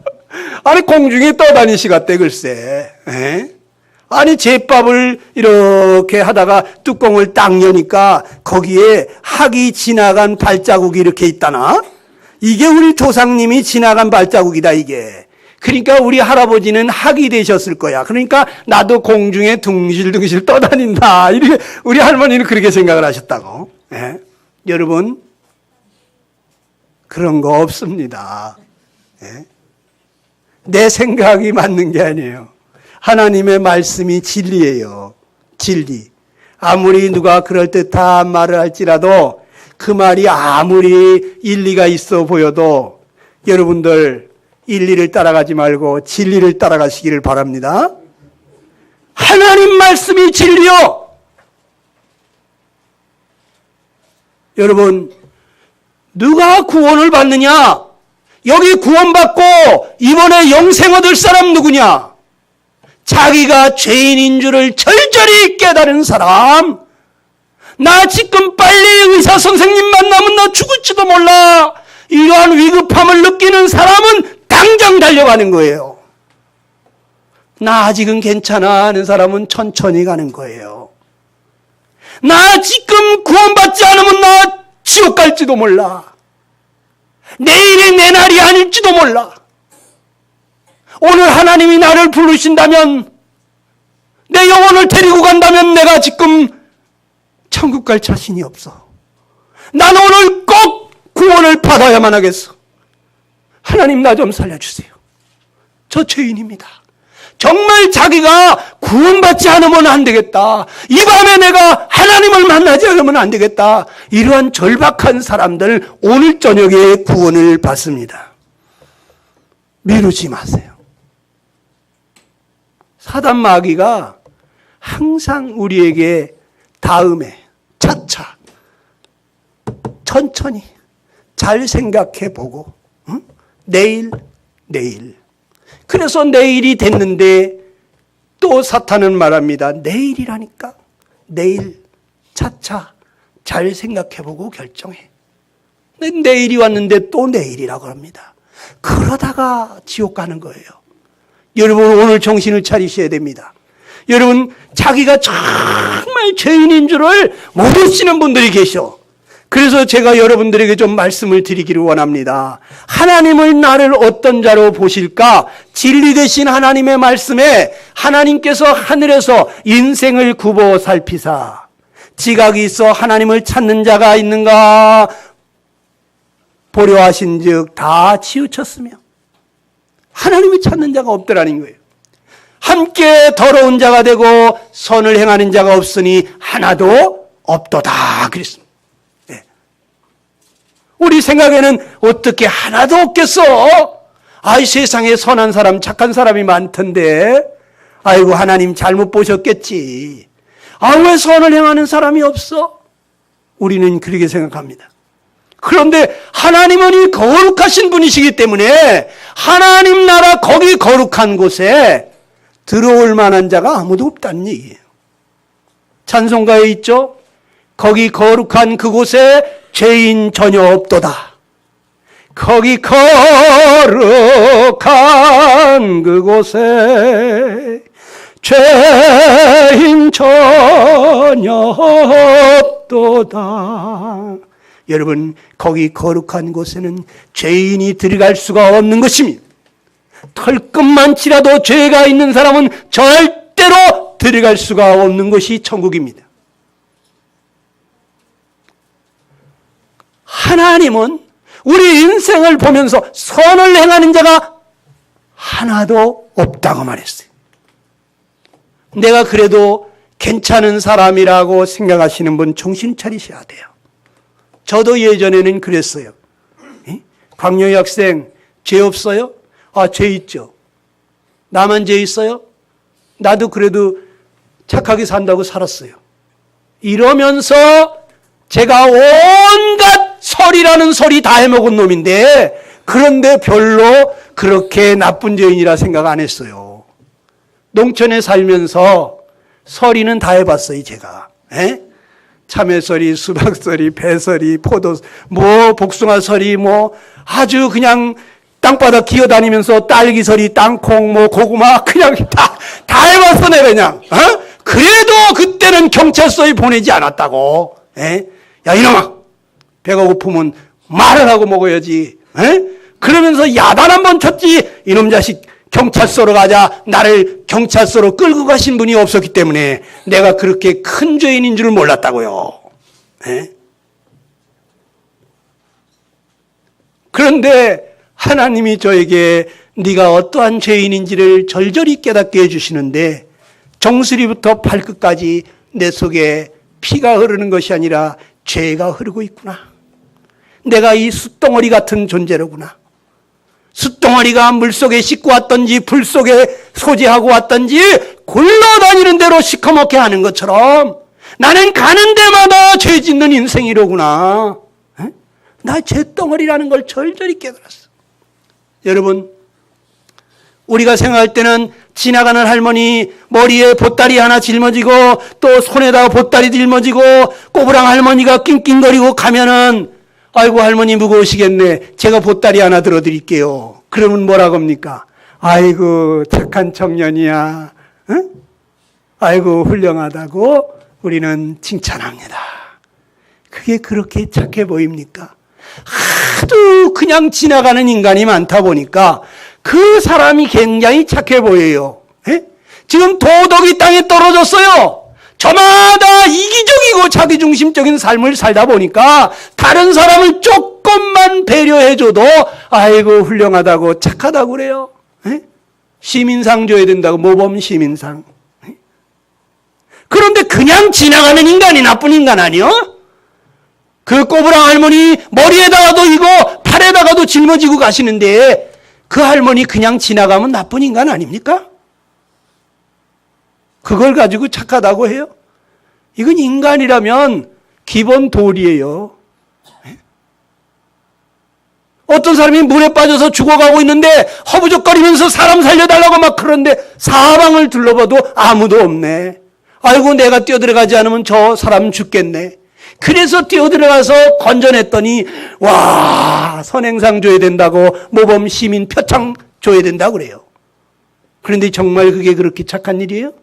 아니 공중에 떠다니시갔대 글쎄. 에? 아니 제밥을 이렇게 하다가 뚜껑을 딱 여니까 거기에 학이 지나간 발자국이 이렇게 있다나? 이게 우리 조상님이 지나간 발자국이다 이게. 그러니까 우리 할아버지는 학이 되셨을 거야. 그러니까 나도 공중에 둥실둥실 떠다닌다. 이렇게 우리 할머니는 그렇게 생각을 하셨다고. 예? 여러분 그런 거 없습니다. 예? 내 생각이 맞는 게 아니에요. 하나님의 말씀이 진리예요. 진리. 아무리 누가 그럴듯한 말을 할지라도 그 말이 아무리 일리가 있어 보여도 여러분들 일리를 따라가지 말고 진리를 따라가시기를 바랍니다. 하나님 말씀이 진리요. 여러분 누가 구원을 받느냐? 여기 구원받고 이번에 영생 얻을 사람 누구냐? 자기가 죄인인 줄을 절절히 깨달은 사람. 나 지금 빨리 의사 선생님 만나면 나 죽을지도 몰라. 이러한 위급함을 느끼는 사람은 당장 달려가는 거예요. 나 아직은 괜찮아 하는 사람은 천천히 가는 거예요. 나 지금 구원받지 않으면 나 지옥 갈지도 몰라. 내일이 내 날이 아닐지도 몰라. 오늘 하나님이 나를 부르신다면, 내 영혼을 데리고 간다면 내가 지금 천국 갈 자신이 없어. 나는 오늘 꼭 구원을 받아야만 하겠어. 하나님 나 좀 살려주세요. 저 죄인입니다. 정말 자기가 구원받지 않으면 안 되겠다. 이 밤에 내가 하나님을 만나지 않으면 안 되겠다. 이러한 절박한 사람들 오늘 저녁에 구원을 받습니다. 미루지 마세요. 사단 마귀가 항상 우리에게 다음에 차차 천천히 잘 생각해 보고 내일 그래서 내일이 됐는데 또 사탄은 말합니다. 내일이라니까. 내일 차차 잘 생각해 보고 결정해. 내일이 왔는데 또 내일이라고 합니다. 그러다가 지옥 가는 거예요. 여러분 오늘 정신을 차리셔야 됩니다. 여러분 자기가 정말 죄인인 줄을 모르시는 분들이 계셔. 그래서 제가 여러분들에게 좀 말씀을 드리기를 원합니다. 하나님을 나를 어떤 자로 보실까? 진리 되신 하나님의 말씀에 하나님께서 하늘에서 인생을 굽어 살피사 지각이 있어 하나님을 찾는 자가 있는가 보려 하신즉 다 치우쳤으며 하나님을 찾는 자가 없더라는 거예요. 함께 더러운 자가 되고 선을 행하는 자가 없으니 하나도 없도다 그랬습니다. 네. 우리 생각에는 어떻게 하나도 없겠어? 아이 세상에 선한 사람 착한 사람이 많던데 아이고 하나님 잘못 보셨겠지. 아 왜 선을 행하는 사람이 없어? 우리는 그렇게 생각합니다. 그런데 하나님은 이 거룩하신 분이시기 때문에 하나님 나라 거기 거룩한 곳에 들어올 만한 자가 아무도 없다는 얘기예요. 찬송가에 있죠? 거기 거룩한 그곳에 죄인 전혀 없도다. 거기 거룩한 그곳에 죄인 전혀 없도다. 여러분 거기 거룩한 곳에는 죄인이 들어갈 수가 없는 것입니다. 털끝만 치라도 죄가 있는 사람은 절대로 들어갈 수가 없는 것이 천국입니다. 하나님은 우리 인생을 보면서 선을 행하는 자가 하나도 없다고 말했어요. 내가 그래도 괜찮은 사람이라고 생각하시는 분 정신 차리셔야 돼요. 저도 예전에는 그랬어요. 광명의 학생 죄 없어요? 아, 죄 있죠. 나만 죄 있어요? 나도 그래도 착하게 산다고 살았어요. 이러면서 제가 온갖 설이라는 소리 다 해먹은 놈인데, 그런데 별로 그렇게 나쁜 죄인이라 생각 안 했어요. 농촌에 살면서 설이는 다 해봤어요, 제가. 에? 참외설이, 수박설이, 배설이, 복숭아설이, 아주 그냥 땅바닥 기어다니면서 딸기설이, 땅콩, 고구마, 그냥 다 해봤어, 내가 그냥. 그래도 그때는 경찰서에 보내지 않았다고. 에? 야, 이놈아! 배가 고프면 말을 하고 먹어야지. 에? 그러면서 야단 한번 쳤지. 이놈 자식, 경찰서로 가자. 나를 경찰서로 끌고 가신 분이 없었기 때문에 내가 그렇게 큰 죄인인 줄 몰랐다고요. 에? 그런데 하나님이 저에게 네가 어떠한 죄인인지를 절절히 깨닫게 해주시는데, 정수리부터 발끝까지 내 속에 피가 흐르는 것이 아니라 죄가 흐르고 있구나. 내가 이 숯덩어리 같은 존재로구나. 숯덩어리가 물속에 씻고 왔던지 불 속에 소지하고 왔던지 굴러다니는 대로 시커멓게 하는 것처럼 나는 가는 데마다 죄 짓는 인생이로구나. 나 죄덩어리라는 걸 절절히 깨달았어. 여러분, 우리가 생각할 때는 지나가는 할머니 머리에 보따리 하나 짊어지고 또 손에다가 보따리 짊어지고 꼬부랑 할머니가 낑낑거리고 가면은 아이고 할머니 무거우시겠네. 제가 보따리 하나 들어드릴게요. 그러면 뭐라고 합니까? 아이고 착한 청년이야. 응? 아이고 훌륭하다고 우리는 칭찬합니다. 그게 그렇게 착해 보입니까? 하도 그냥 지나가는 인간이 많다 보니까 그 사람이 굉장히 착해 보여요. 에? 지금 도덕이 땅에 떨어졌어요. 저마다 이기적이고 자기중심적인 삶을 살다 보니까 다른 사람을 조금만 배려해줘도 아이고 훌륭하다고 착하다고 그래요. 에? 시민상 줘야 된다고, 모범 시민상. 에? 그런데 그냥 지나가는 인간이 나쁜 인간 아니요? 그 꼬부랑 할머니 머리에다가도 이거 팔에다가도 짊어지고 가시는데 그 할머니 그냥 지나가면 나쁜 인간 아닙니까? 그걸 가지고 착하다고 해요? 이건 인간이라면 기본 도리예요. 어떤 사람이 물에 빠져서 죽어가고 있는데 허부적거리면서 사람 살려달라고 막 그런데 사방을 둘러봐도 아무도 없네. 아이고 내가 뛰어들어가지 않으면 저 사람 죽겠네. 그래서 뛰어들어가서 건져냈더니 와 선행상 줘야 된다고, 모범 시민 표창 줘야 된다고 그래요. 그런데 정말 그게 그렇게 착한 일이에요?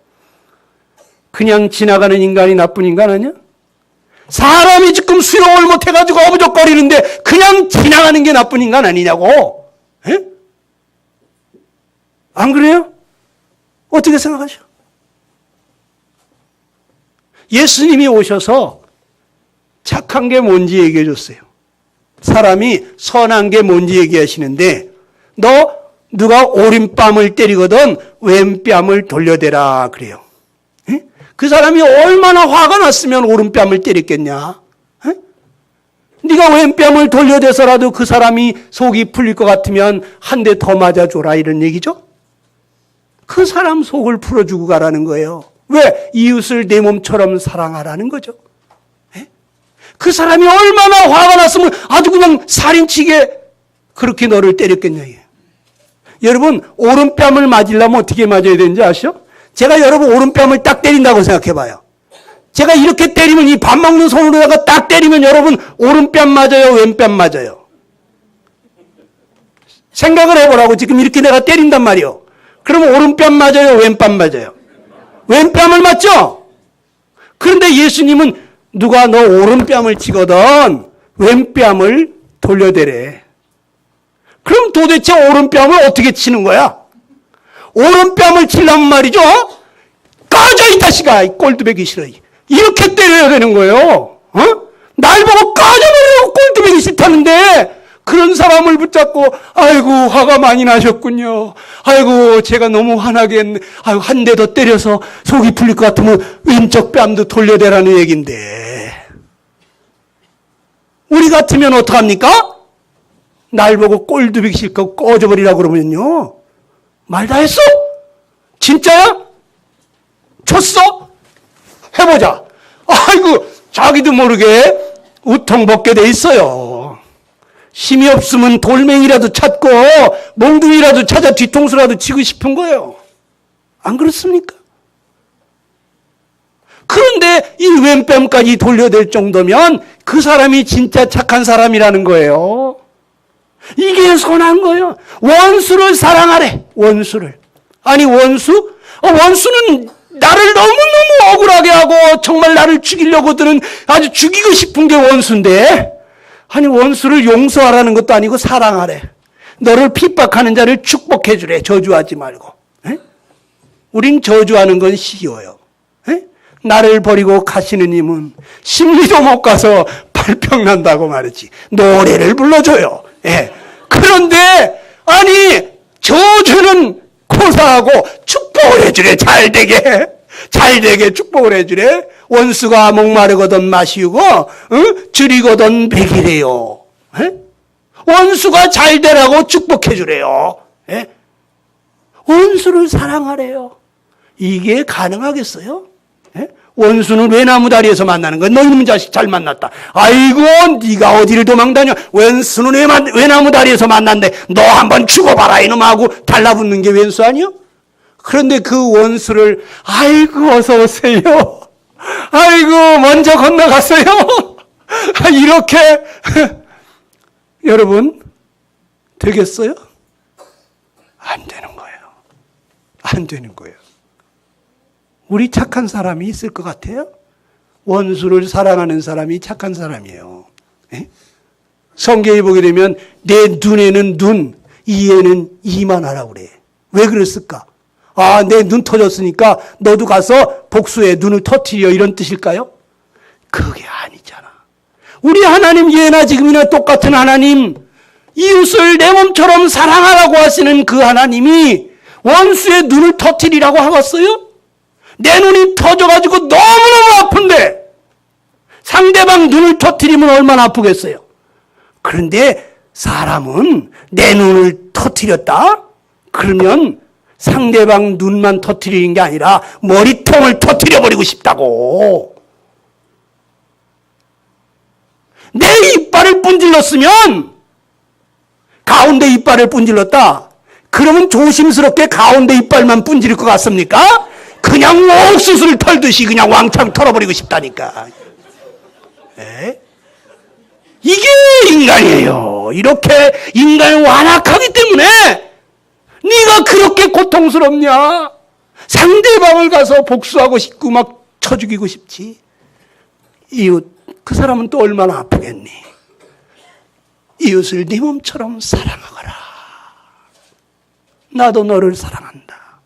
그냥 지나가는 인간이 나쁜 인간 아니야? 사람이 지금 수용을 못해가지고 어부적거리는데 그냥 지나가는 게 나쁜 인간 아니냐고. 에? 안 그래요? 어떻게 생각하셔? 예수님이 오셔서 착한 게 뭔지 얘기해 줬어요. 사람이 선한 게 뭔지 얘기하시는데, 너 누가 오른뺨을 때리거든 왼뺨을 돌려대라 그래요. 에? 그 사람이 얼마나 화가 났으면 오른뺨을 때렸겠냐? 에? 네가 왼뺨을 돌려대서라도 그 사람이 속이 풀릴 것 같으면 한 대 더 맞아줘라 이런 얘기죠. 그 사람 속을 풀어주고 가라는 거예요. 왜? 이웃을 내 몸처럼 사랑하라는 거죠. 그 사람이 얼마나 화가 났으면 아주 그냥 살인치게 그렇게 너를 때렸겠냐. 여러분, 오른뺨을 맞으려면 어떻게 맞아야 되는지 아시죠? 제가 여러분 오른뺨을 딱 때린다고 생각해 봐요. 제가 이렇게 때리면, 이 밥 먹는 손으로다가 딱 때리면 여러분 오른뺨 맞아요, 왼뺨 맞아요? 생각을 해보라고. 지금 이렇게 내가 때린단 말이요. 그러면 오른뺨 맞아요, 왼뺨 맞아요? 왼뺨을 맞죠? 그런데 예수님은 누가 너 오른뺨을 치거든 왼뺨을 돌려대래. 그럼 도대체 오른뺨을 어떻게 치는 거야? 오른뺨을 치려면 말이죠, 꺼져 이 자식아, 꼴뚜배기 싫어, 이렇게 때려야 되는 거예요. 날 보고 꺼져버리라고 꼴뚜배기 싫다는데 그런 사람을 붙잡고 아이고 화가 많이 나셨군요. 아이고 제가 너무 화나게 했네. 아이고 한 대 더 때려서 속이 풀릴 것 같으면 왼쪽 뺨도 돌려대라는 얘기인데, 우리 같으면 어떡합니까? 날 보고 꼴두빅 실컷 꺼져버리라고 그러면요. 말 다 했어? 진짜야? 쳤어? 해보자. 아이고, 자기도 모르게 우통 벗게 돼 있어요. 힘이 없으면 돌멩이라도 찾고 몽둥이라도 찾아 뒤통수라도 치고 싶은 거예요. 안 그렇습니까? 그런데 이 왼뺨까지 돌려댈 정도면 그 사람이 진짜 착한 사람이라는 거예요. 이게 선한 거예요. 원수를 사랑하래. 원수를. 아니 원수? 원수는 나를 너무너무 억울하게 하고 정말 나를 죽이려고 드는 아주 죽이고 싶은 게 원수인데, 아니 원수를 용서하라는 것도 아니고 사랑하래. 너를 핍박하는 자를 축복해 주래. 저주하지 말고. 에? 우린 저주하는 건 쉬워요. 에? 나를 버리고 가시는 님은 심리도 못 가서 발병 난다고 말했지. 노래를 불러줘요. 예. 그런데 아니 저주는 고사하고 축복을 해주래. 잘되게 축복을 해주래. 원수가 목마르거든 마시우고 줄이거든 먹이래요. 원수가 잘되라고 축복해주래요. 에? 원수를 사랑하래요. 이게 가능하겠어요? 에? 원수는 외나무 다리에서 만나는 거야. 너 이놈 자식 잘 만났다. 아이고 네가 어디를 도망다녀. 원수는 외나무 다리에서 만난대. 너 한번 죽어봐라 이놈하고 달라붙는 게 왼수 아니요? 그런데 그 원수를 아이고 어서 오세요. 아이고 먼저 건너갔어요. 이렇게 여러분 되겠어요? 안 되는 거예요. 안 되는 거예요. 우리 착한 사람이 있을 것 같아요? 원수를 사랑하는 사람이 착한 사람이에요. 에? 성경에 보게 되면 내 눈에는 눈, 이에는 이만 하라고 그래. 왜 그랬을까? 아, 내 눈 터졌으니까 너도 가서 복수해. 눈을 터뜨려. 이런 뜻일까요? 그게 아니잖아. 우리 하나님 예나 지금이나 똑같은 하나님, 이웃을 내 몸처럼 사랑하라고 하시는 그 하나님이 원수의 눈을 터뜨리라고 하겠어요? 내 눈이 터져가지고 너무너무 아픈데 상대방 눈을 터뜨리면 얼마나 아프겠어요? 그런데 사람은 내 눈을 터뜨렸다? 그러면 상대방 눈만 터뜨리는 게 아니라 머리통을 터뜨려버리고 싶다고. 내 이빨을 분질렀으면 가운데 이빨을 분질렀다. 그러면 조심스럽게 가운데 이빨만 분질릴 것 같습니까? 그냥 옥수수를 털듯이 그냥 왕창 털어버리고 싶다니까. 에? 이게 인간이에요. 이렇게 인간이 완악하기 때문에 네가 그렇게 고통스럽냐? 상대방을 가서 복수하고 싶고 막 쳐 죽이고 싶지. 이웃, 그 사람은 또 얼마나 아프겠니? 이웃을 네 몸처럼 사랑하거라. 나도 너를 사랑한다.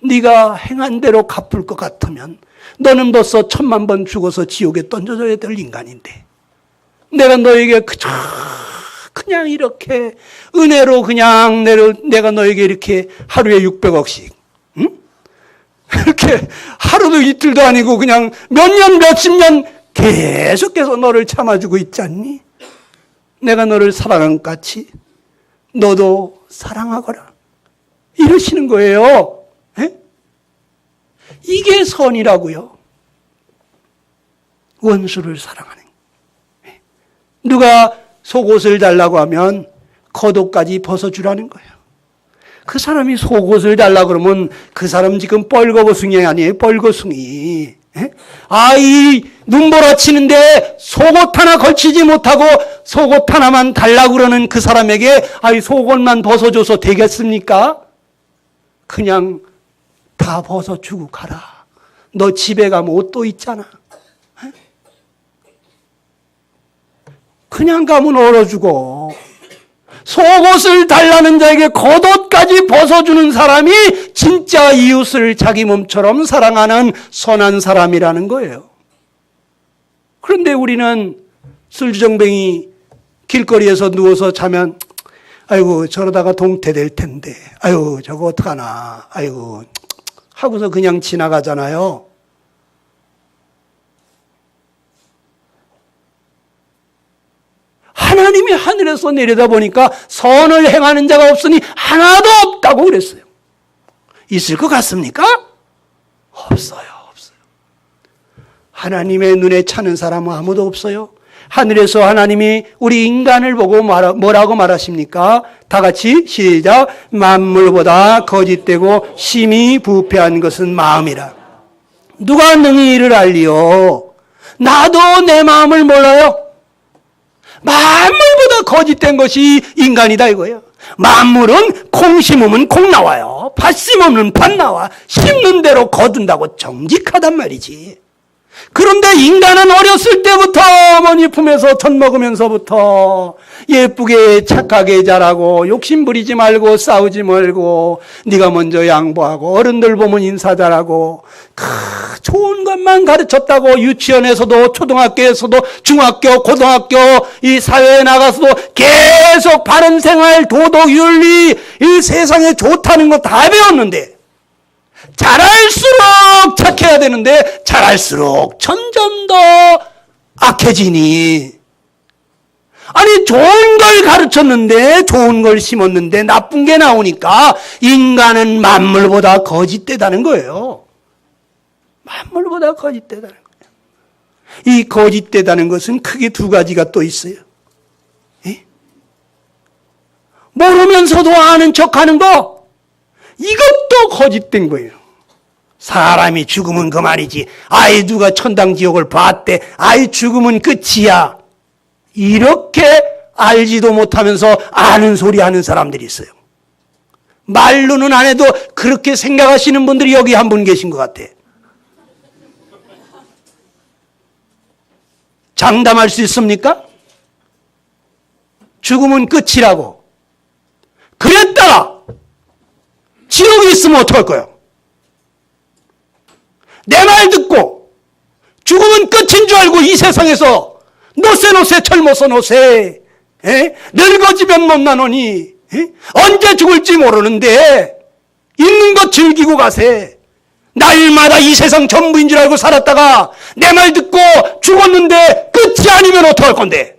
네가 행한 대로 갚을 것 같으면 너는 벌써 1000만 번 죽어서 지옥에 던져져야 될 인간인데 내가 너에게 그냥 이렇게 은혜로 그냥 내가 너에게 이렇게 하루에 600억씩 응? 이렇게 하루도 이틀도 아니고 그냥 몇 년 몇십 년 계속해서 너를 참아주고 있지 않니? 내가 너를 사랑한 같이 너도 사랑하거라. 이러시는 거예요. 에? 이게 선이라고요. 원수를 사랑하는. 누가 속옷을 달라고 하면 겉옷까지 벗어주라는 거예요. 그 사람이 속옷을 달라고 그러면 그 사람 지금 뻘거벗숭이 아니에요. 뻘거숭이. 이 눈보라치는데 속옷 하나 걸치지 못하고 속옷 하나만 달라고 그러는 그 사람에게 이 속옷만 벗어줘서 되겠습니까? 그냥 다 벗어주고 가라. 너 집에 가면 옷 또 있잖아. 그냥 가면 얼어주고 속옷을 달라는 자에게 겉옷까지 벗어주는 사람이 진짜 이웃을 자기 몸처럼 사랑하는 선한 사람이라는 거예요. 그런데 우리는 술주정뱅이 길거리에서 누워서 자면 아이고 저러다가 동태될 텐데 아이고 저거 어떡하나 아이고 하고서 그냥 지나가잖아요. 하나님이 하늘에서 내려다보니까 선을 행하는 자가 없으니 하나도 없다고 그랬어요. 있을 것 같습니까? 없어요. 하나님의 눈에 차는 사람은 아무도 없어요. 하늘에서 하나님이 우리 인간을 보고 뭐라고 말하십니까? 다 같이 시작. 만물보다 거짓되고 심히 부패한 것은 마음이라. 누가 능히 이를 알리요? 나도 내 마음을 몰라요. 만물보다 거짓된 것이 인간이다 이거예요. 만물은 콩 심으면 콩 나와요. 팥 심으면 팥 나와. 심는 대로 거둔다고 정직하단 말이지. 그런데 인간은 어렸을 때부터 어머니 품에서 젖 먹으면서부터 예쁘게 착하게 자라고 욕심 부리지 말고 싸우지 말고 네가 먼저 양보하고 어른들 보면 인사 잘하고 좋은 것만 가르쳤다고 유치원에서도 초등학교에서도 중학교 고등학교 이 사회에 나가서도 계속 바른 생활 도덕 윤리 이 세상에 좋다는 거 다 배웠는데 잘할수록 착해야 되는데 잘할수록 점점 더 악해지니 아니 좋은 걸 가르쳤는데 좋은 걸 심었는데 나쁜 게 나오니까 인간은 만물보다 거짓되다는 거예요. 만물보다 거짓되다는 거예요. 이 거짓되다는 것은 크게 두 가지가 또 있어요. 예? 모르면서도 아는 척하는 거 이것도 거짓된 거예요. 사람이 죽으면 그만이지. 아이 누가 천당지옥을 봤대. 아이 죽으면 끝이야. 이렇게 알지도 못하면서 아는 소리 하는 사람들이 있어요. 말로는 안 해도 그렇게 생각하시는 분들이 여기 한 분 계신 것 같아. 장담할 수 있습니까? 죽으면 끝이라고. 그랬다가 지옥에 있으면 어떡할 거예요? 내 말 듣고 죽으면 끝인 줄 알고 이 세상에서 노세 철모서 노세 늙어지면 못 나노니 언제 죽을지 모르는데 있는 것 즐기고 가세. 날마다 이 세상 전부인 줄 알고 살았다가 내 말 듣고 죽었는데 끝이 아니면 어떡할 건데?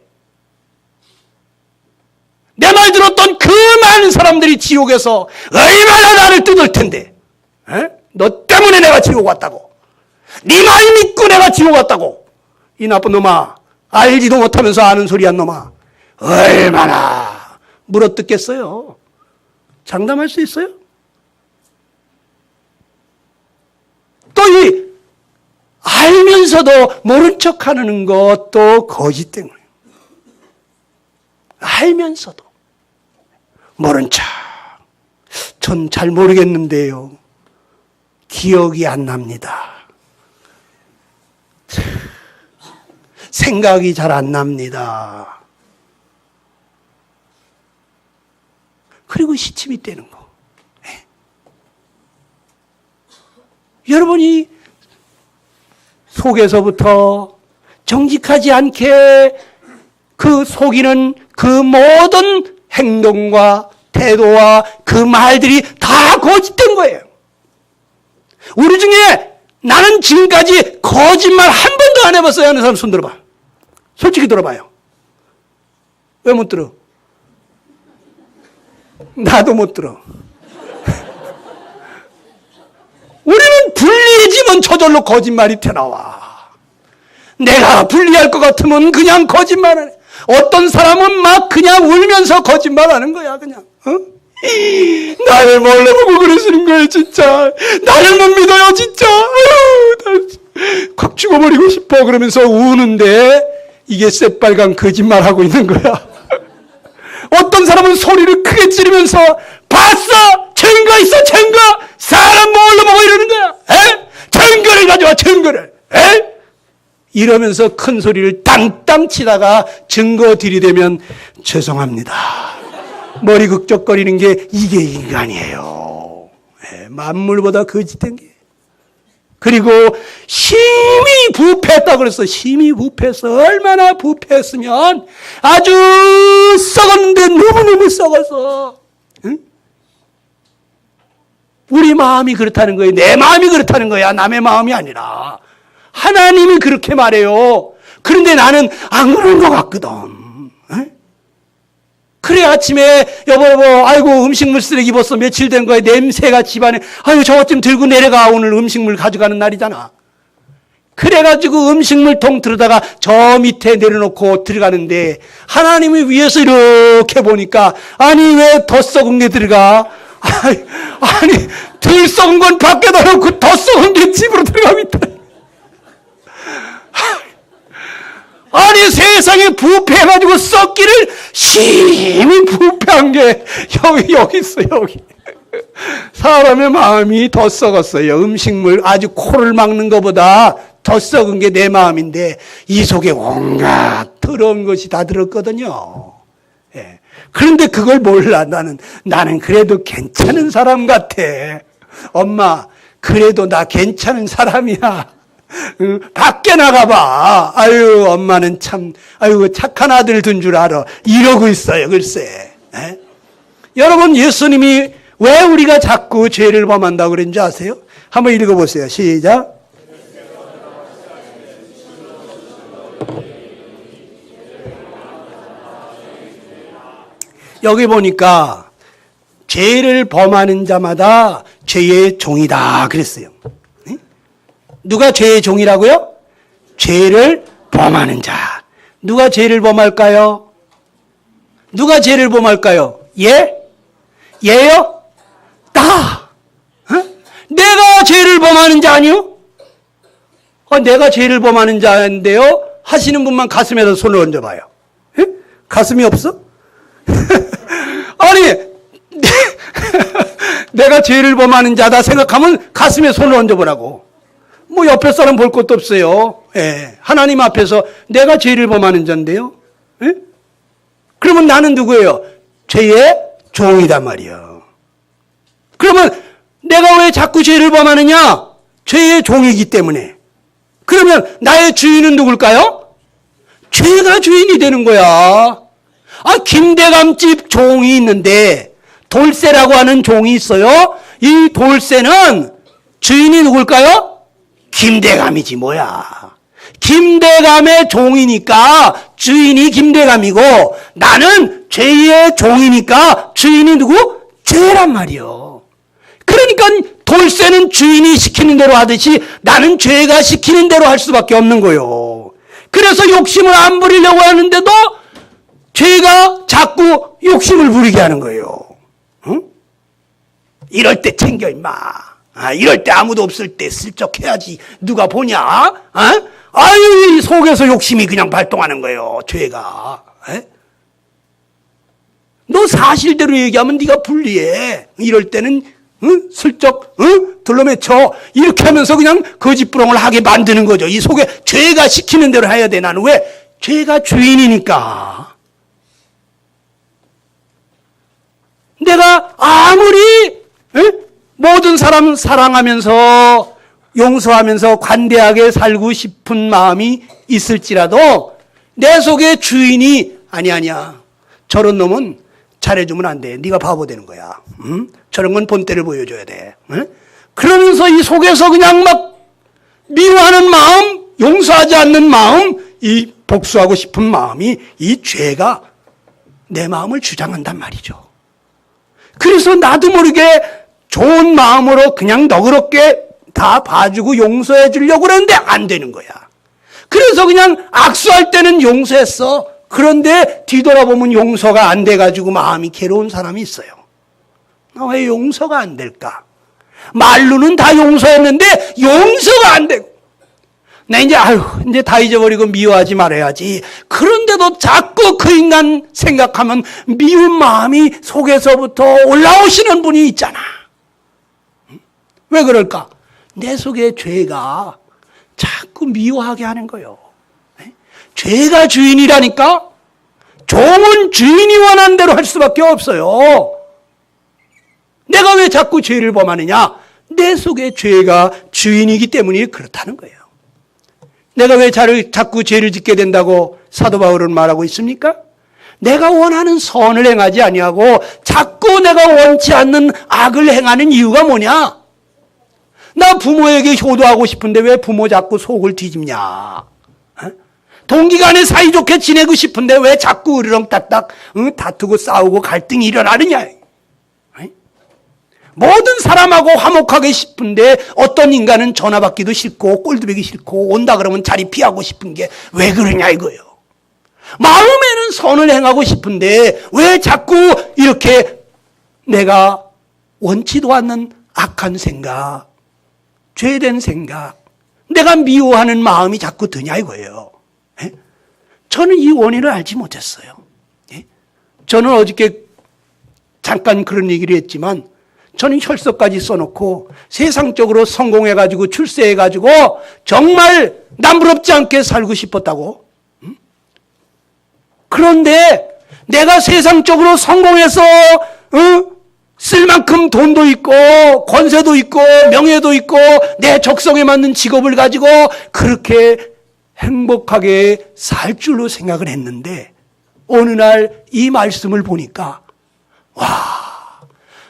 내 말 들었던 그 많은 사람들이 지옥에서 얼마나 나를 뜯을 텐데 너 때문에 내가 지옥 왔다고. 네 말 믿고 내가 지옥 왔다고. 이 나쁜 놈아, 알지도 못하면서 아는 소리 한 놈아, 얼마나 물어뜯겠어요? 장담할 수 있어요? 또 이 알면서도 모른 척하는 것도 거짓된 거예요. 알면서도 모른 척. 전 잘 모르겠는데요. 기억이 안 납니다. 생각이 잘 안 납니다. 그리고 시침이 떼는 거. 네. 여러분이 속에서부터 정직하지 않게 그 속이는 그 모든 행동과 태도와 그 말들이 다 거짓된 거예요. 우리 중에 나는 지금까지 거짓말 한 번도 안 해봤어요 하는 사람 손 들어봐. 솔직히 들어봐요. 왜 못 들어? 나도 못 들어. 우리는 불리해지면 저절로 거짓말이 튀어나와. 내가 불리할 것 같으면 그냥 거짓말하네. 어떤 사람은 막 그냥 울면서 거짓말하는 거야 그냥. 나를 몰래 보고 그러시는 거예요 진짜. 나를 못 믿어요 진짜. 확 죽어버리고 싶어 그러면서 우는데 이게 새빨간 거짓말하고 있는 거야. 어떤 사람은 소리를 크게 지르면서 봤어? 증거 있어 증거? 사람 몰래 보고 이러는 거야. 증거를 가져와 증거를. 이러면서 큰 소리를 땅땅 치다가 증거 들이대면 죄송합니다. 머리 극적거리는 게 이게 인간이에요. 만물보다 거짓된 게. 그리고 심히 부패했다고 그랬어. 심히 부패했어. 얼마나 부패했으면 아주 썩었는데 너무너무 썩어서. 응? 우리 마음이 그렇다는 거예요. 내 마음이 그렇다는 거야. 남의 마음이 아니라. 하나님이 그렇게 말해요. 그런데 나는 안 그런 것 같거든. 응? 그래 아침에 여보 아이고 음식물 쓰레기 벌써 며칠 된 거야. 냄새가 집안에. 아유 저것 좀 들고 내려가. 오늘 음식물 가져가는 날이잖아. 그래가지고 음식물통 들어다가 저 밑에 내려놓고 들어가는데 하나님이 위에서 이렇게 보니까 아니 왜 더 썩은 게 들어가? 아니 덜 썩은 건 밖에다 놓고 더 썩은 게 집으로 들어갑니다. 아니 세상에 부패해가지고 썩기를 심히 부패한 게 여기 있어 여기. 사람의 마음이 더 썩었어요. 음식물 아주 코를 막는 것보다 더 썩은 게 내 마음인데 이 속에 온갖 더러운 것이 다 들었거든요. 예. 그런데 그걸 몰라. 나는 그래도 괜찮은 사람 같아. 엄마 그래도 나 괜찮은 사람이야. 밖에 나가봐. 아유 엄마는 참 아유 착한 아들 둔 줄 알아. 이러고 있어요. 글쎄. 에? 여러분 예수님이 왜 우리가 자꾸 죄를 범한다고 그랬는지 아세요? 한번 읽어보세요. 시작. 여기 보니까 죄를 범하는 자마다 죄의 종이다 그랬어요. 누가 죄의 종이라고요? 죄를 범하는 자. 누가 죄를 범할까요? 누가 죄를 범할까요? 얘요? 나. 내가 죄를 범하는 자 아니요? 내가 죄를 범하는 자인데요? 하시는 분만 가슴에다 손을 얹어봐요. 가슴이 없어? 아니, 내가 죄를 범하는 자다 생각하면 가슴에 손을 얹어보라고. 뭐 옆에 사람 볼 것도 없어요. 예. 하나님 앞에서 내가 죄를 범하는 자인데요. 예? 그러면 나는 누구예요? 죄의 종이단 말이에요. 그러면 내가 왜 자꾸 죄를 범하느냐? 죄의 종이기 때문에. 그러면 나의 주인은 누굴까요? 죄가 주인이 되는 거야. 김대감집 종이 있는데 돌쇠라고 하는 종이 있어요. 이 돌쇠는 주인이 누굴까요? 김대감이지 뭐야. 김대감의 종이니까 주인이 김대감이고 나는 죄의 종이니까 주인이 누구? 죄란 말이요. 그러니까 돌쇠는 주인이 시키는 대로 하듯이 나는 죄가 시키는 대로 할 수밖에 없는 거요. 그래서 욕심을 안 부리려고 하는데도 죄가 자꾸 욕심을 부리게 하는 거예요. 응? 이럴 때 챙겨 임마. 이럴 때 아무도 없을 때 슬쩍 해야지. 누가 보냐? 아유 이 속에서 욕심이 그냥 발동하는 거예요. 죄가. 너 사실대로 얘기하면 네가 불리해. 이럴 때는 슬쩍 둘러매쳐 이렇게 하면서 그냥 거짓부렁을 하게 만드는 거죠. 이 속에 죄가 시키는 대로 해야 돼. 나는 왜? 죄가 주인이니까. 내가 아무리 모든 사람 사랑하면서 용서하면서 관대하게 살고 싶은 마음이 있을지라도 내 속에 주인이 아니야. 저런 놈은 잘해주면 안 돼. 네가 바보 되는 거야. 저런 건 본때를 보여줘야 돼. 그러면서 이 속에서 그냥 막 미워하는 마음, 용서하지 않는 마음, 이 복수하고 싶은 마음이 이 죄가 내 마음을 주장한단 말이죠. 그래서 나도 모르게 좋은 마음으로 그냥 너그럽게 다 봐주고 용서해 주려고 그러는데 안 되는 거야. 그래서 그냥 악수할 때는 용서했어. 그런데 뒤돌아보면 용서가 안 돼가지고 마음이 괴로운 사람이 있어요. 왜 용서가 안 될까? 말로는 다 용서했는데 용서가 안 되고. 나 이제 다 잊어버리고 미워하지 말아야지. 그런데도 자꾸 그 인간 생각하면 미운 마음이 속에서부터 올라오시는 분이 있잖아. 왜 그럴까? 내 속에 죄가 자꾸 미워하게 하는 거예요. 죄가 주인이라니까? 종은 주인이 원하는 대로 할 수밖에 없어요. 내가 왜 자꾸 죄를 범하느냐? 내 속에 죄가 주인이기 때문에 그렇다는 거예요. 내가 왜 자꾸 죄를 짓게 된다고 사도 바울은 말하고 있습니까? 내가 원하는 선을 행하지 아니하고 자꾸 내가 원치 않는 악을 행하는 이유가 뭐냐? 나 부모에게 효도하고 싶은데 왜 부모 자꾸 속을 뒤집냐? 동기간에 사이좋게 지내고 싶은데 왜 자꾸 으르렁딱딱 다투고 싸우고 갈등이 일어나느냐. 모든 사람하고 화목하게 싶은데 어떤 인간은 전화 받기도 싫고 꼴도 보기 싫고 온다 그러면 자리 피하고 싶은 게 왜 그러냐 이거예요. 마음에는 선을 행하고 싶은데 왜 자꾸 이렇게 내가 원치도 않는 악한 생각, 죄된 생각, 내가 미워하는 마음이 자꾸 드냐 이거예요. 저는 이 원인을 알지 못했어요. 저는 어저께 잠깐 그런 얘기를 했지만 저는 혈서까지 써놓고 세상적으로 성공해가지고 출세해가지고 정말 남부럽지 않게 살고 싶었다고. 그런데 내가 세상적으로 성공해서 쓸 만큼 돈도 있고 권세도 있고 명예도 있고 내 적성에 맞는 직업을 가지고 그렇게 행복하게 살 줄로 생각을 했는데 어느 날 이 말씀을 보니까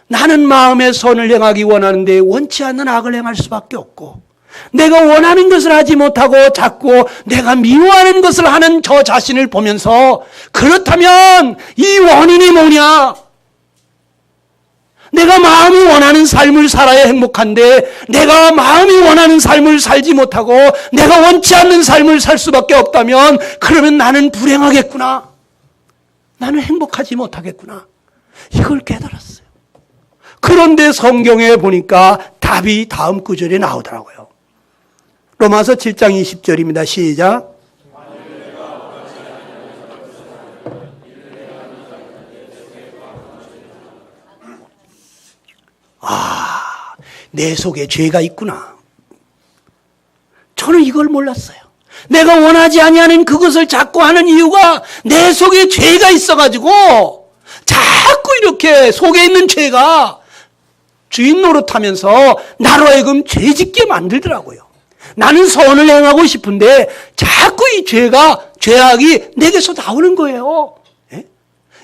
나는 마음의 선을 행하기 원하는데 원치 않는 악을 행할 수밖에 없고 내가 원하는 것을 하지 못하고 자꾸 내가 미워하는 것을 하는 저 자신을 보면서 그렇다면 이 원인이 뭐냐? 내가 마음이 원하는 삶을 살아야 행복한데 내가 마음이 원하는 삶을 살지 못하고 내가 원치 않는 삶을 살 수밖에 없다면 그러면 나는 불행하겠구나. 나는 행복하지 못하겠구나. 이걸 깨달았어요. 그런데 성경에 보니까 답이 다음 구절에 나오더라고요. 로마서 7장 20절입니다. 시작. 내 속에 죄가 있구나. 저는 이걸 몰랐어요. 내가 원하지 아니하는 그것을 자꾸 하는 이유가 내 속에 죄가 있어가지고 자꾸 이렇게 속에 있는 죄가 주인 노릇하면서 나로 하여금 죄짓게 만들더라고요. 나는 선을 행하고 싶은데 자꾸 이 죄악이 내게서 나오는 거예요.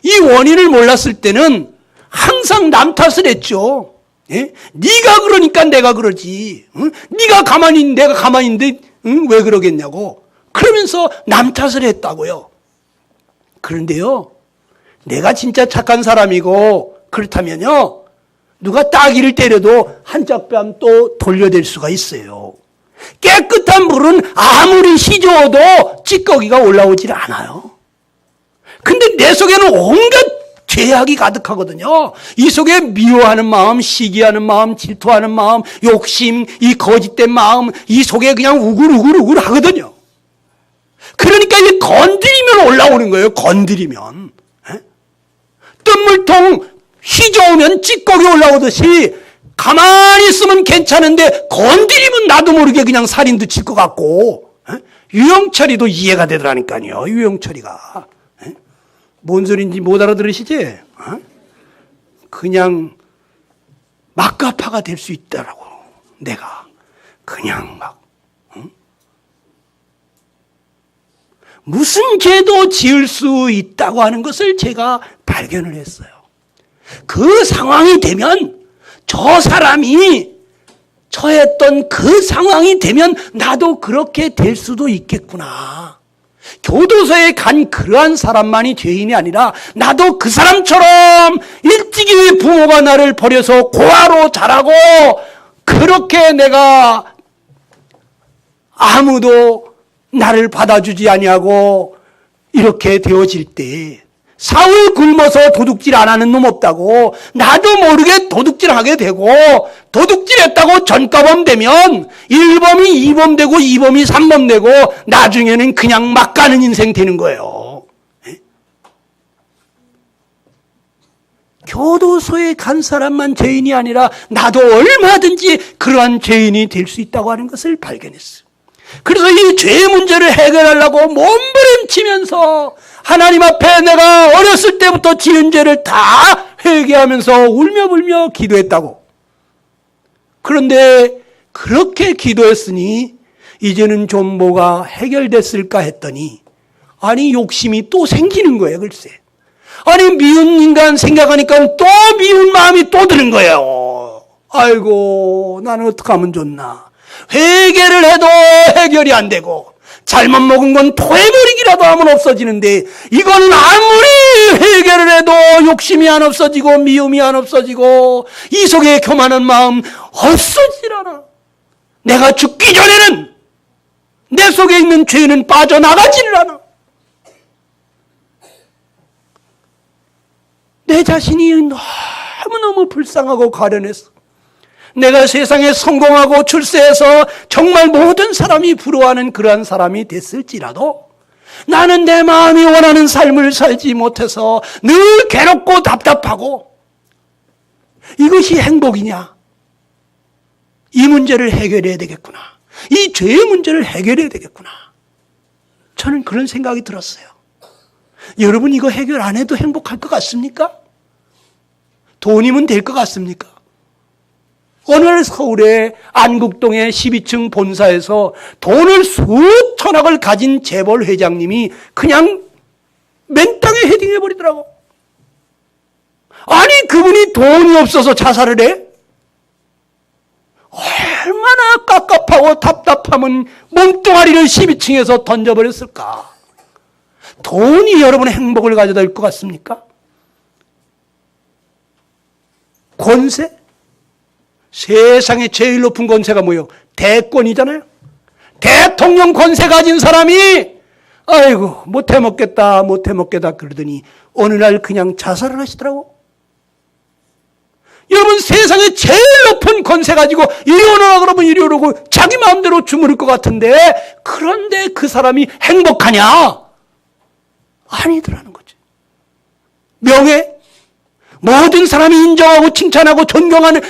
이 원인을 몰랐을 때는 항상 남 탓을 했죠. 네가 그러니까 내가 그러지. 네가 가만히 있는데 내가 가만히 있는데 왜 그러겠냐고. 그러면서 남 탓을 했다고요. 그런데요, 내가 진짜 착한 사람이고 그렇다면요, 누가 따귀를 때려도 한짝뺨 또 돌려댈 수가 있어요. 깨끗한 물은 아무리 휘저어도 찌꺼기가 올라오질 않아요. 근데 내 속에는 온갖 죄악이 가득하거든요. 이 속에 미워하는 마음, 시기하는 마음, 질투하는 마음, 욕심, 이 거짓된 마음, 이 속에 그냥 우글우글 하거든요. 그러니까 이게 건드리면 올라오는 거예요. 건드리면. 뜬물통 휘저으면 찌꺼기 올라오듯이 가만히 있으면 괜찮은데 건드리면 나도 모르게 그냥 살인도 칠 것 같고. 유영철이도 이해가 되더라니까요. 유영철이가. 뭔 소리인지 못 알아들으시지? 그냥 막가파가 될 수 있다라고. 내가 그냥 막 무슨 죄도 지을 수 있다고 하는 것을 제가 발견을 했어요. 그 상황이 되면 저 사람이 처했던 그 상황이 되면 나도 그렇게 될 수도 있겠구나. 교도소에 간 그러한 사람만이 죄인이 아니라 나도 그 사람처럼 일찍이 부모가 나를 버려서 고아로 자라고 그렇게 내가 아무도 나를 받아주지 아니하고 이렇게 되어질 때 사흘 굶어서 도둑질 안 하는 놈 없다고 나도 모르게 도둑질하게 되고 도둑질했다고 전과범 되면 1범이 2범 되고 2범이 3범 되고 나중에는 그냥 막 가는 인생 되는 거예요. 교도소에 간 사람만 죄인이 아니라 나도 얼마든지 그러한 죄인이 될 수 있다고 하는 것을 발견했어요. 그래서 이 죄 문제를 해결하려고 몸부림치면서 하나님 앞에 내가 어렸을 때부터 지은 죄를 다 회개하면서 울며불며 기도했다고. 그런데 그렇게 기도했으니 이제는 좀 뭐가 해결됐을까 했더니 아니 욕심이 또 생기는 거예요. 글쎄. 아니 미운 인간 생각하니까 또 미운 마음이 또 드는 거예요. 아이고 나는 어떻게 하면 좋나. 회개를 해도 해결이 안 되고 잘못 먹은 건 토해버리기라도 하면 없어지는데 이거는 아무리 해결을 해도 욕심이 안 없어지고 미움이 안 없어지고 이 속에 교만한 마음 없어지질 않아. 내가 죽기 전에는 내 속에 있는 죄는 빠져나가지를 않아. 내 자신이 너무너무 불쌍하고 가련해서 내가 세상에 성공하고 출세해서 정말 모든 사람이 부러워하는 그러한 사람이 됐을지라도 나는 내 마음이 원하는 삶을 살지 못해서 늘 괴롭고 답답하고 이것이 행복이냐? 이 문제를 해결해야 되겠구나. 이 죄의 문제를 해결해야 되겠구나. 저는 그런 생각이 들었어요. 여러분 이거 해결 안 해도 행복할 것 같습니까? 돈이면 될 것 같습니까? 오늘 서울의 안국동의 12층 본사에서 돈을 수천억을 가진 재벌 회장님이 그냥 맨 땅에 헤딩해버리더라고. 아니 그분이 돈이 없어서 자살을 해? 얼마나 깝깝하고 답답하면 몸뚱아리를 12층에서 던져버렸을까? 돈이 여러분의 행복을 가져다 줄 것 같습니까? 권세? 세상에 제일 높은 권세가 뭐예요? 대권이잖아요. 대통령 권세 가진 사람이 아이고 못해먹겠다 그러더니 어느 날 그냥 자살을 하시더라고. 여러분 세상에 제일 높은 권세 가지고 이리 오너라 그러면 이리 오르고 자기 마음대로 주무를 것 같은데 그런데 그 사람이 행복하냐? 아니더라는 거지. 명예? 모든 사람이 인정하고 칭찬하고 존경하는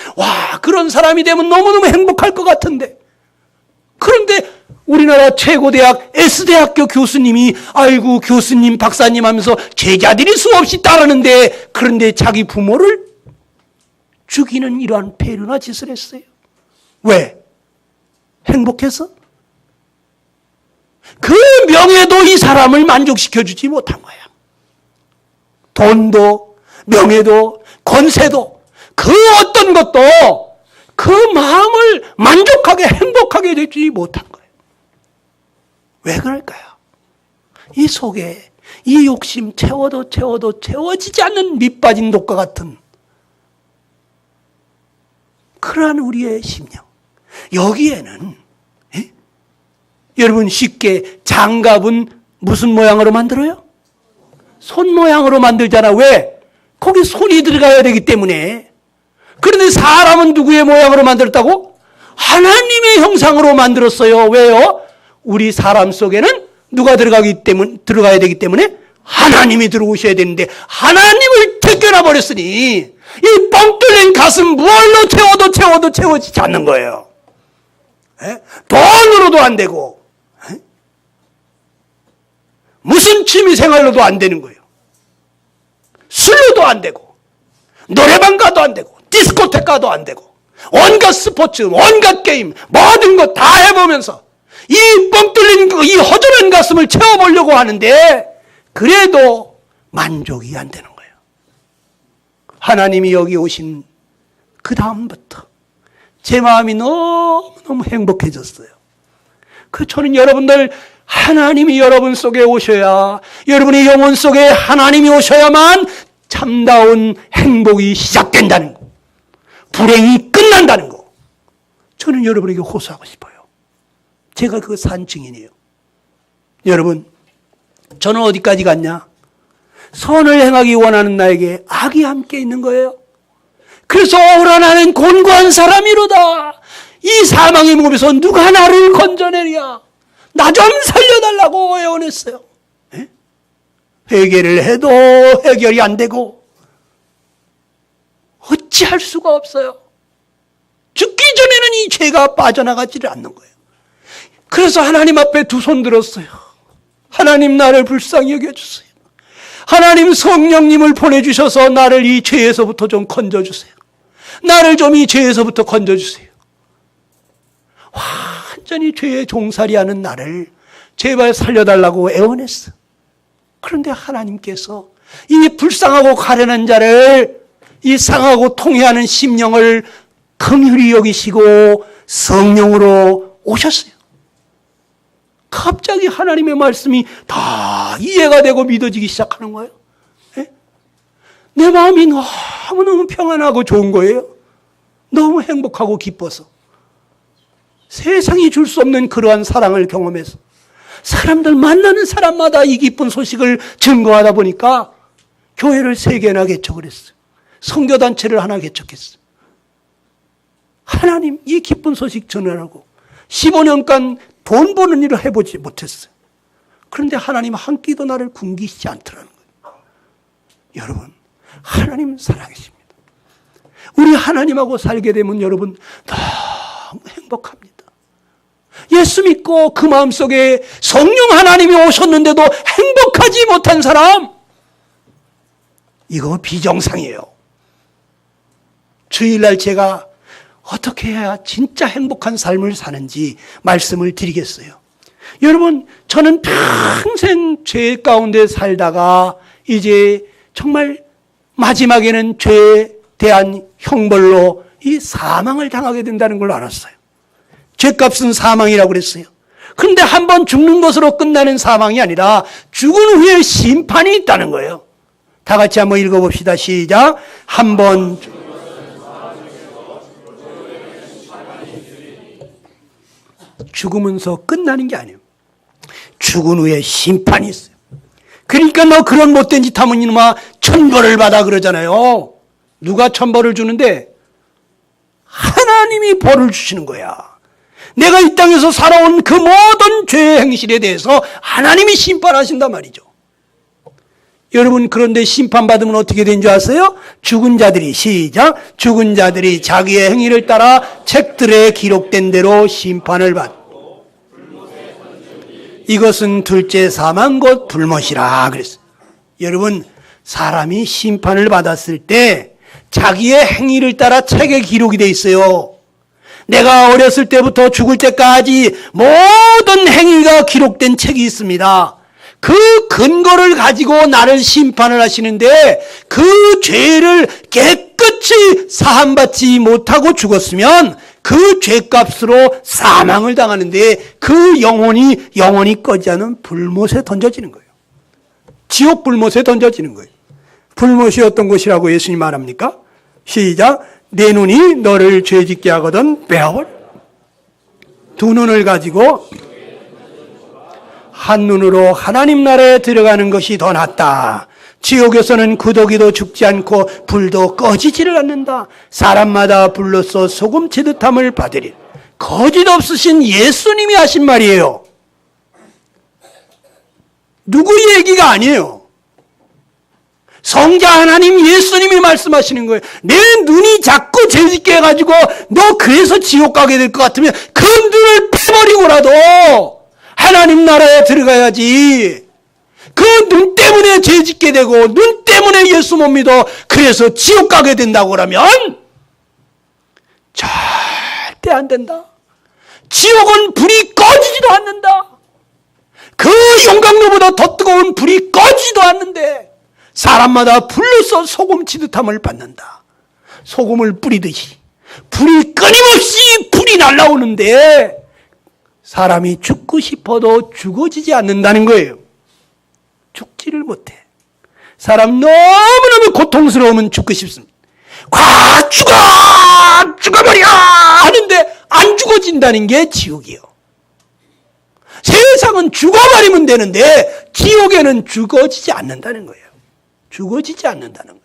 그런 사람이 되면 너무너무 행복할 것 같은데 그런데 우리나라 최고대학 S대학교 교수님이 아이고 교수님 박사님 하면서 제자들이 수없이 따르는데 그런데 자기 부모를 죽이는 이러한 폐륜화 짓을 했어요. 왜? 행복해서? 그 명예도 이 사람을 만족시켜주지 못한 거야. 돈도 명예도 권세도 그 어떤 것도 그 마음을 만족하게 행복하게 되지 못한 거예요. 왜 그럴까요? 이 속에 이 욕심 채워도 채워지지 않는 밑빠진 독과 같은 그러한 우리의 심령. 여기에는 여러분 쉽게 장갑은 무슨 모양으로 만들어요? 손 모양으로 만들잖아. 왜? 거기 손이 들어가야 되기 때문에. 그런데 사람은 누구의 모양으로 만들었다고? 하나님의 형상으로 만들었어요. 왜요? 우리 사람 속에는 누가 들어가야 되기 때문에 하나님이 들어오셔야 되는데 하나님을 제껴놔 버렸으니 이 뻥 뚫린 가슴 무얼로 채워도 채워지지 않는 거예요. 돈으로도 안 되고 무슨 취미생활로도 안 되는 거예요. 술로도 안 되고 노래방 가도 안 되고 디스코텍 가도 안 되고 온갖 스포츠 온갖 게임 모든 거 다 해보면서 이 뻥 뚫린 이 허전한 가슴을 채워보려고 하는데 그래도 만족이 안 되는 거예요. 하나님이 여기 오신 그 다음부터 제 마음이 너무너무 행복해졌어요. 저는 여러분들 하나님이 여러분 속에 오셔야 여러분의 영혼 속에 하나님이 오셔야만 참다운 행복이 시작된다는 거, 불행이 끝난다는 거, 저는 여러분에게 호소하고 싶어요. 제가 그 산증인이에요. 여러분, 저는 어디까지 갔냐? 선을 행하기 원하는 나에게 악이 함께 있는 거예요. 그래서 오라 나는 곤고한 사람이로다. 이 사망의 몸에서 누가 나를 건져내랴. 나 좀 살려달라고 애원했어요. 회개를 해도 해결이 안 되고 어찌할 수가 없어요. 죽기 전에는 이 죄가 빠져나가지를 않는 거예요. 그래서 하나님 앞에 두 손 들었어요. 하나님 나를 불쌍히 여겨주세요. 하나님 성령님을 보내주셔서 나를 이 죄에서부터 좀 건져주세요. 나를 좀 이 죄에서부터 건져주세요. 완전히 죄에 종살이하는 나를 제발 살려달라고 애원했어. 그런데 하나님께서 이 불쌍하고 가련한 자를 이 상하고 통회하는 심령을 긍휼히 여기시고 성령으로 오셨어요. 갑자기 하나님의 말씀이 다 이해가 되고 믿어지기 시작하는 거예요. 예? 내 마음이 너무너무 평안하고 좋은 거예요. 너무 행복하고 기뻐서. 세상이 줄 수 없는 그러한 사랑을 경험해서 사람들 만나는 사람마다 이 기쁜 소식을 증거하다 보니까 교회를 3개나 개척을 했어요. 선교단체를 하나 개척했어요. 하나님 이 기쁜 소식 전하라고 15년간 돈 버는 일을 해보지 못했어요. 그런데 하나님 한 끼도 나를 굶기시지 않더라는 거예요. 여러분, 하나님 살아계십니다. 우리 하나님하고 살게 되면 여러분 너무 행복합니다. 예수 믿고 그 마음속에 성령 하나님이 오셨는데도 행복하지 못한 사람, 이거 비정상이에요. 주일날 제가 어떻게 해야 진짜 행복한 삶을 사는지 말씀을 드리겠어요. 여러분, 저는 평생 죄 가운데 살다가 이제 정말 마지막에는 죄에 대한 형벌로 이 사망을 당하게 된다는 걸 알았어요. 죄값은 사망이라고 그랬어요. 그런데 한번 죽는 것으로 끝나는 사망이 아니라 죽은 후에 심판이 있다는 거예요. 다 같이 한번 읽어봅시다. 시작. 한번 죽으면서 끝나는 게 아니에요. 죽은 후에 심판이 있어요. 그러니까 너 그런 못된 짓 하면 이놈아 천벌을 받아 그러잖아요. 누가 천벌을 주는데? 하나님이 벌을 주시는 거야. 내가 이 땅에서 살아온 그 모든 죄의 행실에 대해서 하나님이 심판하신단 말이죠. 여러분, 그런데 심판받으면 어떻게 된 줄 아세요? 죽은 자들이, 시작, 죽은 자들이 자기의 행위를 따라 책들에 기록된 대로 심판을 받고 이것은 둘째 사망 곧 불못이라 그랬어요. 여러분, 사람이 심판을 받았을 때 자기의 행위를 따라 책에 기록이 돼 있어요. 내가 어렸을 때부터 죽을 때까지 모든 행위가 기록된 책이 있습니다. 그 근거를 가지고 나를 심판을 하시는데 그 죄를 깨끗이 사함받지 못하고 죽었으면 그 죄값으로 사망을 당하는데 그 영혼이 꺼지지 않은 불못에 던져지는 거예요. 지옥 불못에 던져지는 거예요. 불못이 어떤 곳이라고 예수님 말합니까? 시작. 내 눈이 너를 죄짓게 하거든 빼어버려. 두 눈을 가지고 한 눈으로 하나님 나라에 들어가는 것이 더 낫다. 지옥에서는 구더기도 죽지 않고 불도 꺼지지를 않는다. 사람마다 불로써 소금 치듯함을 받으리. 거짓 없으신 예수님이 하신 말이에요. 누구 얘기가 아니에요. 성자 하나님 예수님이 말씀하시는 거예요. 내 눈이 자꾸 죄짓게 해가지고 너 그래서 지옥 가게 될 것 같으면 그 눈을 빼버리고라도 하나님 나라에 들어가야지. 그 눈 때문에 죄짓게 되고 눈 때문에 예수 못 믿어 그래서 지옥 가게 된다고 그러면 절대 안 된다. 지옥은 불이 꺼지지도 않는다. 그 용광로보다 더 뜨거운 불이 꺼지지도 않는데 사람마다 불로서 소금 치듯함을 받는다. 소금을 뿌리듯이 불이 끊임없이 불이 날라오는데 사람이 죽고 싶어도 죽어지지 않는다는 거예요. 죽지를 못해. 사람 너무너무 고통스러우면 죽고 싶습니다. 꽉 죽어버려 하는데 안 죽어진다는 게 지옥이요. 세상은 죽어버리면 되는데 지옥에는 죽어지지 않는다는 거예요. 죽어지지 않는다는 거예요.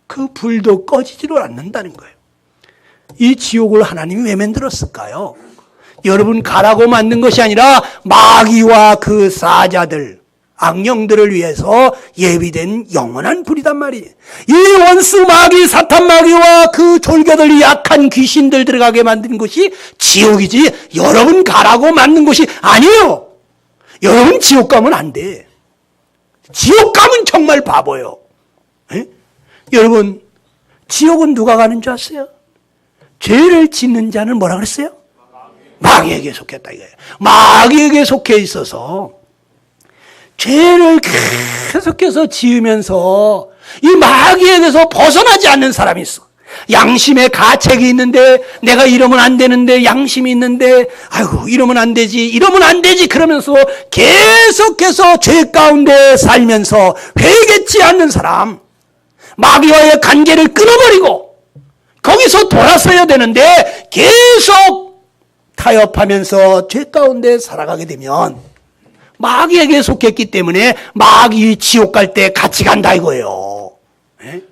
그 불도 꺼지지도 않는다는 거예요. 이 지옥을 하나님이 왜 만들었을까요? 여러분 가라고 만든 것이 아니라 마귀와 그 사자들, 악령들을 위해서 예비된 영원한 불이단 말이에요. 이 원수 마귀, 사탄 마귀와 그 졸개들, 약한 귀신들 들어가게 만든 것이 지옥이지 여러분 가라고 만든 것이 아니에요. 여러분 지옥 가면 안 돼. 지옥 가면 정말 바보예요. 에? 여러분 지옥은 누가 가는 줄 아세요? 죄를 짓는 자는 뭐라 그랬어요? 마귀에게 속했다 이거예요. 마귀에게 속해 있어서 죄를 계속해서 지으면서 이 마귀에게서 벗어나지 않는 사람이 있어. 양심의 가책이 있는데, 내가 이러면 안 되는데, 양심이 있는데, 아이고, 이러면 안 되지, 이러면 안 되지, 그러면서 계속해서 죄 가운데 살면서 회개치 않는 사람, 마귀와의 관계를 끊어버리고, 거기서 돌아서야 되는데, 계속 타협하면서 죄 가운데 살아가게 되면, 마귀에게 속했기 때문에 마귀 지옥 갈 때 같이 간다 이거예요. 예?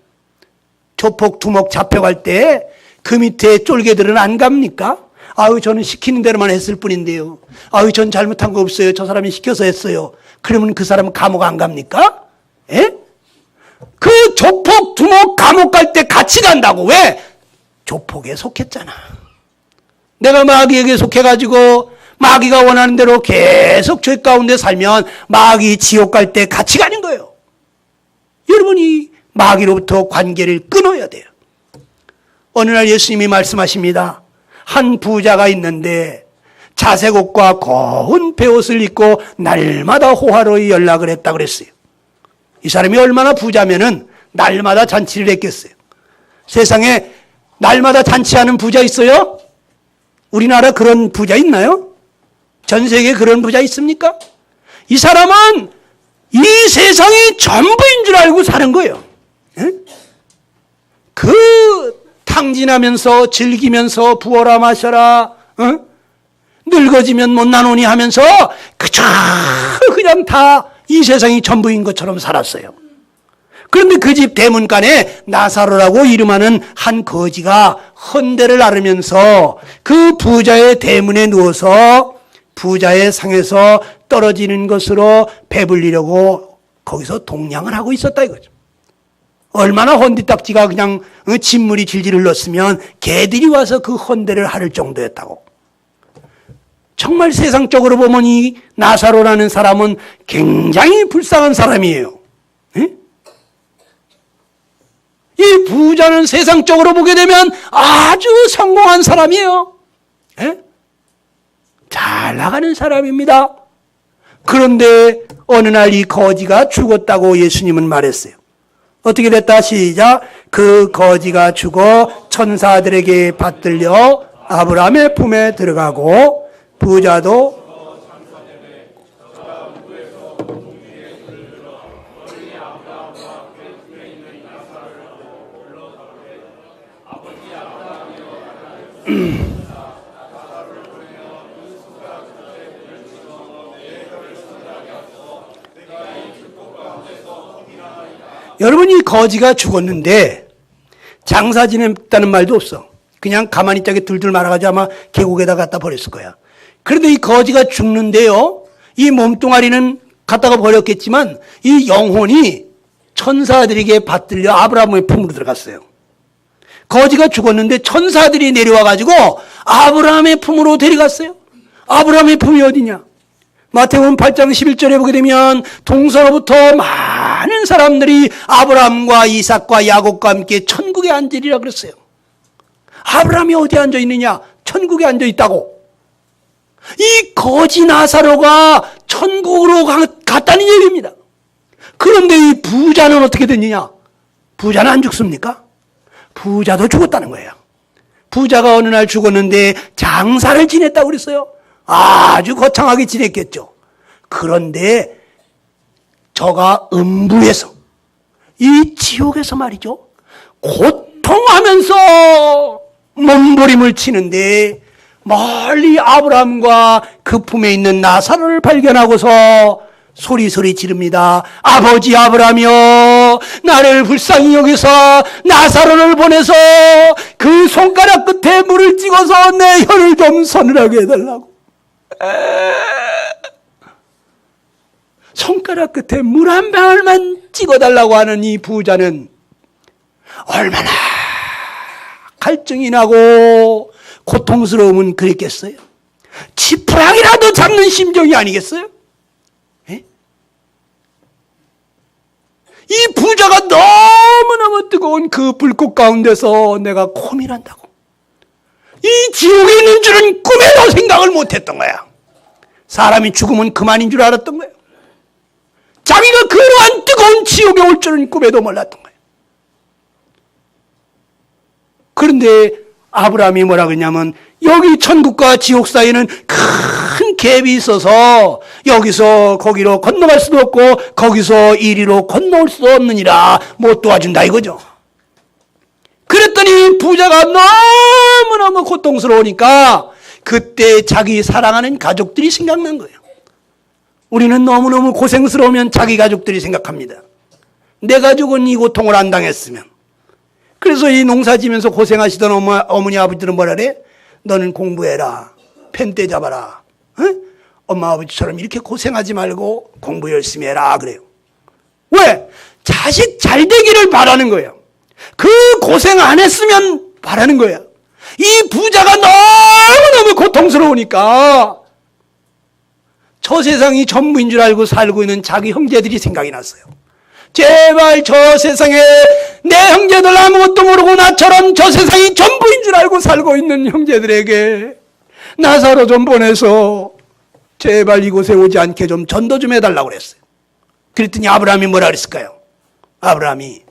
조폭 두목 잡혀갈 때 그 밑에 쫄개들은 안 갑니까? 아유, 저는 시키는 대로만 했을 뿐인데요. 아유, 전 잘못한 거 없어요. 저 사람이 시켜서 했어요. 그러면 그 사람은 감옥 안 갑니까? 예? 그 조폭 두목 감옥 갈 때 같이 간다고. 왜? 조폭에 속했잖아. 내가 마귀에게 속해가지고 마귀가 원하는 대로 계속 죄 가운데 살면 마귀 지옥 갈 때 같이 가는 거예요. 여러분이 마귀로부터 관계를 끊어야 돼요. 어느 날 예수님이 말씀하십니다. 한 부자가 있는데 자색 옷과 고운 베옷을 입고 날마다 호화로이 연락을 했다 그랬어요. 이 사람이 얼마나 부자면은 날마다 잔치를 했겠어요. 세상에 날마다 잔치하는 부자 있어요? 우리나라 그런 부자 있나요? 전 세계에 그런 부자 있습니까? 이 사람은 이 세상이 전부인 줄 알고 사는 거예요. 예? 그 탕진하면서 즐기면서 부어라 마셔라, 늙어지면 못나노니 하면서 그냥 다 이 세상이 전부인 것처럼 살았어요. 그런데 그 집 대문간에 나사로라고 이름하는 한 거지가 헌대를 앓으면서 그 부자의 대문에 누워서 부자의 상에서 떨어지는 것으로 배불리려고 거기서 동냥을 하고 있었다 이거죠. 얼마나 헌디딱지가 그냥 진물이 질질 흘렀으면 개들이 와서 그 헌대를 핥을 정도였다고. 정말 세상적으로 보면 이 나사로라는 사람은 굉장히 불쌍한 사람이에요. 에? 이 부자는 세상적으로 보게 되면 아주 성공한 사람이에요. 에? 잘 나가는 사람입니다. 그런데 어느 날 이 거지가 죽었다고 예수님은 말했어요. 어떻게 됐다? 시작. 그 거지가 죽어 천사들에게 받들려 아브라함의 품에 들어가고 부자도 여러분이 거지가 죽었는데 장사 지냈다는 말도 없어. 그냥 가만히 있다가 둘둘 말아가지고 아마 계곡에다 갖다 버렸을 거야. 그런데 이 거지가 죽는데요, 이 몸뚱아리는 갖다가 버렸겠지만 이 영혼이 천사들에게 받들려 아브라함의 품으로 들어갔어요. 거지가 죽었는데 천사들이 내려와가지고 아브라함의 품으로 데려갔어요. 아브라함의 품이 어디냐? 마태복음 8장 11절에 보게 되면 동서로부터 많은 사람들이 아브라함과 이삭과 야곱과 함께 천국에 앉으리라 그랬어요. 아브라함이 어디 앉아 있느냐? 천국에 앉아 있다고. 이 거지 나사로가 천국으로 갔다는 얘기입니다. 그런데 이 부자는 어떻게 됐느냐? 부자는 안 죽습니까? 부자도 죽었다는 거예요. 부자가 어느 날 죽었는데 장사를 지냈다고 그랬어요. 아주 거창하게 지냈겠죠. 그런데 저가 음부에서, 이 지옥에서 말이죠, 고통하면서 몸부림을 치는데 멀리 아브라함과 그 품에 있는 나사로를 발견하고서 소리소리 지릅니다. 아버지 아브라함이여, 나를 불쌍히 여기서 나사로를 보내서 그 손가락 끝에 물을 찍어서 내 혀를 좀 서늘하게 해달라고. 손가락 끝에 물 한 방울만 찍어달라고 하는 이 부자는 얼마나 갈증이 나고 고통스러움은 그랬겠어요? 지푸라기라도 잡는 심정이 아니겠어요? 에? 이 부자가 너무너무 뜨거운 그 불꽃 가운데서 내가 고민한다고. 이 지옥에 있는 줄은 꿈에도 생각을 못했던 거야. 사람이 죽으면 그만인 줄 알았던 거예요. 자기가 그러한 뜨거운 지옥에 올 줄은 꿈에도 몰랐던 거예요. 그런데 아브라함이 뭐라 그러냐면 여기 천국과 지옥 사이에는 큰 갭이 있어서 여기서 거기로 건너갈 수도 없고 거기서 이리로 건너올 수 없느니라 못 도와준다 이거죠. 그랬더니 부자가 너무너무 고통스러우니까 그때 자기 사랑하는 가족들이 생각난 거예요. 우리는 너무너무 고생스러우면 자기 가족들이 생각합니다. 내 가족은 이 고통을 안 당했으면. 그래서 이 농사 지면서 고생하시던 어머니 아버지들은 뭐라 그래? 너는 공부해라. 펜대 잡아라. 엄마 아버지처럼 이렇게 고생하지 말고 공부 열심히 해라 그래요. 왜? 자식 잘 되기를 바라는 거예요. 그 고생 안 했으면 바라는 거야. 이 부자가 너무너무 고통스러우니까 저 세상이 전부인 줄 알고 살고 있는 자기 형제들이 생각이 났어요. 제발 저 세상에 내 형제들 아무것도 모르고 나처럼 저 세상이 전부인 줄 알고 살고 있는 형제들에게 나사로 좀 보내서 제발 이곳에 오지 않게 좀 전도 좀 해달라고 그랬어요. 그랬더니 아브라함이 뭐라 그랬을까요? 아브라함이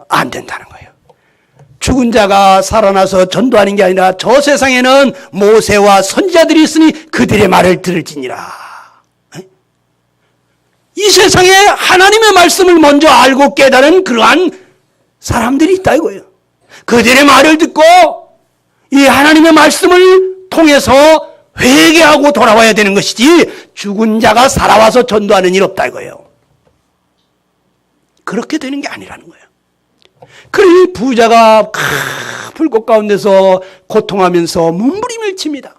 안 된다는 거예요. 죽은 자가 살아나서 전도하는 게 아니라 저 세상에는 모세와 선지자들이 있으니 그들의 말을 들을지니라. 이 세상에 하나님의 말씀을 먼저 알고 깨달은 그러한 사람들이 있다 이거예요. 그들의 말을 듣고 이 하나님의 말씀을 통해서 회개하고 돌아와야 되는 것이지 죽은 자가 살아와서 전도하는 일 없다 이거예요. 그렇게 되는 게 아니라는 거예요. 그러니 부자가 불꽃 가운데서 고통하면서 몸부림을 칩니다.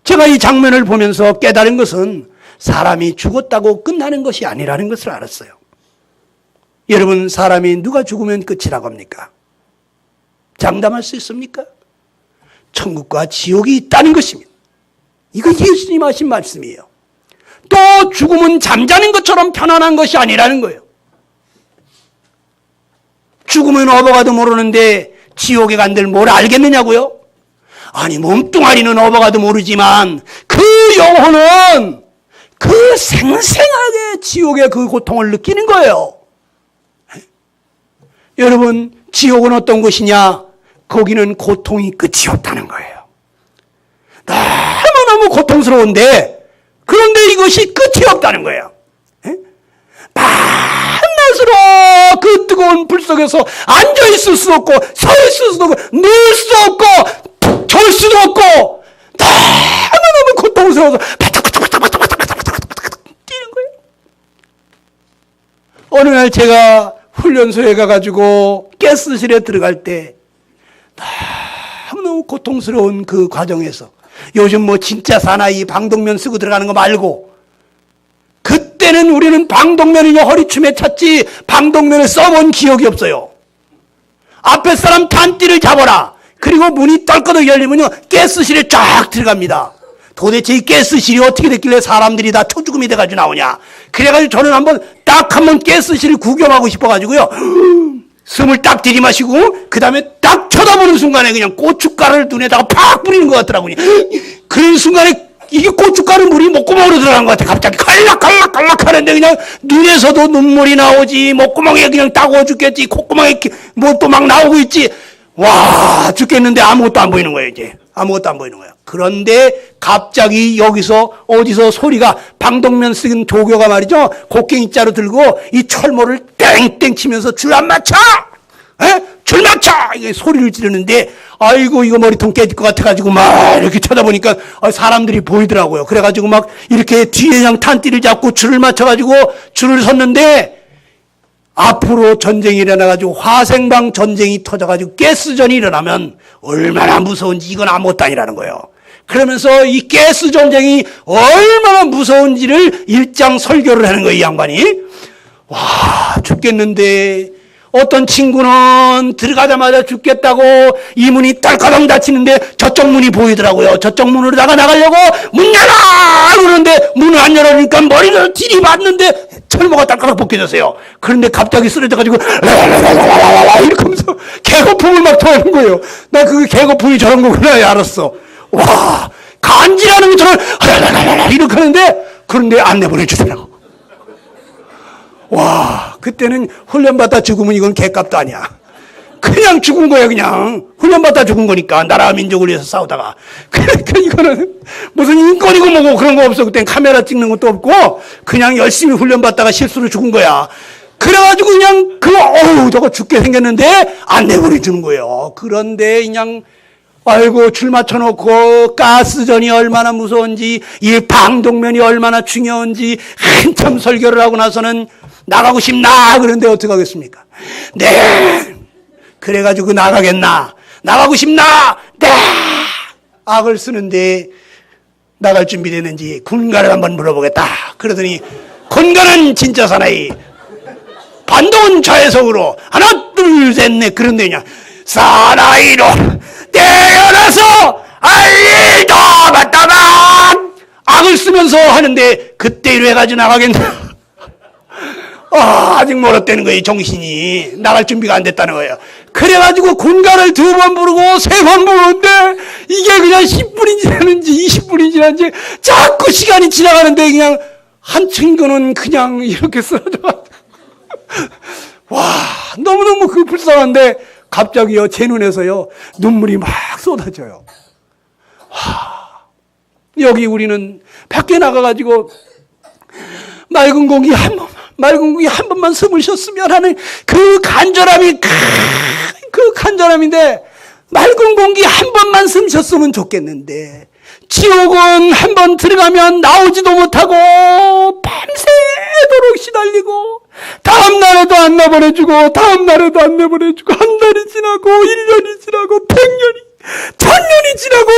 제가 이 장면을 보면서 깨달은 것은 사람이 죽었다고 끝나는 것이 아니라는 것을 알았어요. 여러분, 사람이 누가 죽으면 끝이라고 합니까? 장담할 수 있습니까? 천국과 지옥이 있다는 것입니다. 이거 예수님 하신 말씀이에요. 또 죽음은 잠자는 것처럼 편안한 것이 아니라는 거예요. 죽으면 어버가도 모르는데 지옥에 간들 뭘 알겠느냐고요? 아니, 몸뚱아리는 어버가도 모르지만 그 영혼은 그 생생하게 지옥의 그 고통을 느끼는 거예요. 여러분, 지옥은 어떤 곳이냐? 거기는 고통이 끝이 없다는 거예요. 너무너무 고통스러운데 그런데 이것이 끝이 없다는 거예요. 밤낮으로 그 뜨거운 불 속에서 앉아있을 수 없고 서 있을 수도 없고 누울 수 없고 졸 수도 없고 너무너무 고통스러워서 뛰는 거예요. 어느 날 제가 훈련소에 가가지고 가스실에 들어갈 때 너무너무 고통스러운 그 과정에서 요즘 뭐 진짜 사나이 방독면 쓰고 들어가는 거 말고 그때는 우리는 방독면이냐 허리춤에 찼지 방독면을 써본 기억이 없어요. 앞에 사람 탄띠를 잡아라. 그리고 문이 떨거덕 열리면요 가스실에 쫙 들어갑니다. 도대체 이 가스실이 어떻게 됐길래 사람들이 다 초죽음이 돼가지고 나오냐. 그래가지고 저는 한번 가스실을 구경하고 싶어가지고요 숨을 딱 들이마시고 그 다음에 딱 쳐다보는 순간에 그냥 고춧가루를 눈에다가 팍 뿌리는 것 같더라고요. 그런 순간에 이게 고춧가루 물이 목구멍으로 들어간 것 같아. 갑자기 칼락칼락 하는데 그냥 눈에서도 눈물이 나오지, 목구멍에 그냥 따가워 죽겠지, 콧구멍에 뭐 또 막 나오고 있지. 와, 죽겠는데 아무것도 안 보이는 거예요, 이제. 아무것도 안 보이는 거야. 그런데 갑자기 여기서 어디서 소리가 방독면 쓴 조교가 말이죠. 곡괭이자루 들고 이 철모를 땡땡 치면서 줄 안 맞춰! 줄 맞춰! 이게 소리를 지르는데 아이고 이거 머리통 깨질 것 같아가지고 막 이렇게 쳐다보니까 사람들이 보이더라고요. 그래가지고 막 이렇게 뒤에 그냥 탄띠를 잡고 줄을 맞춰가지고 줄을 섰는데 앞으로 전쟁이 일어나가지고 화생방 전쟁이 터져가지고 가스전이 일어나면 얼마나 무서운지 이건 아무것도 아니라는 거예요. 그러면서 이 가스 전쟁이 얼마나 무서운지를 일장 설교를 하는 거예요, 이 양반이. 와, 죽겠는데 어떤 친구는 들어가자마자 죽겠다고 이 문이 딸까당 닫히는데 저쪽 문이 보이더라고요. 저쪽 문으로 나가려고 문 열어! 그러는데 문을 안 열어주니까 머리를 들이받는데 철모가 딸까당 벗겨졌어요. 그런데 갑자기 쓰러져가지고 이렇게 하면서 개거품을 막 토하는 거예요. 나 그 개거품이 저런 거구나 알았어. 와, 간지라는 것처럼 이렇게 하는데 그런데 안 내보내주더라고. 와, 그때는 훈련받다 죽으면 이건 개값도 아니야. 그냥 죽은 거야, 그냥. 훈련받다 죽은 거니까. 나라 민족을 위해서 싸우다가. 그러니까 이거는 무슨 인권이고 뭐고 그런 거 없어. 그땐 카메라 찍는 것도 없고, 그냥 열심히 훈련받다가 실수로 죽은 거야. 그래가지고 그냥, 저거 죽게 생겼는데, 안 내버려주는 거예요. 그런데 그냥, 아이고, 줄 맞춰놓고, 가스전이 얼마나 무서운지, 이 방독면이 얼마나 중요한지, 한참 설교를 하고 나서는 나가고 싶나? 그런데 어떡하겠습니까? 네! 그래가지고 나가겠나? 나가고 싶나? 네! 악을 쓰는데 나갈 준비됐는지 군가를 한번 물어보겠다. 그러더니 군가는 진짜 사나이 반동은 좌회석으로 하나 둘 셋 넷 그런데 그냥 사나이로 태어나서 할 일도 맞다만 악을 쓰면서 하는데 그때로 해가지고 나가겠나? 아직 멀었다는 거예요. 정신이 나갈 준비가 안 됐다는 거예요. 그래가지고 군가를 2번 부르고 3번 부르는데 이게 그냥 10분이 지났는지 20분이 지났는지 자꾸 시간이 지나가는데 그냥 한층 거는 그냥 이렇게 쓰러져가지고 와, 너무너무 그 불쌍한데 갑자기요 제 눈에서요 눈물이 막 쏟아져요. 와, 여기 우리는 밖에 나가가지고 맑은 공기 한 번만 숨을 쉬었으면 하는 그 간절함이 그 간절함인데 맑은 공기 한 번만 숨 쉬었으면 좋겠는데 지옥은 한 번 들어가면 나오지도 못하고 밤새도록 시달리고 다음 날에도 안 내보내주고 다음 날에도 안 내보내주고 한 달이 지나고 1년이 지나고 100년이 1000년이 지나고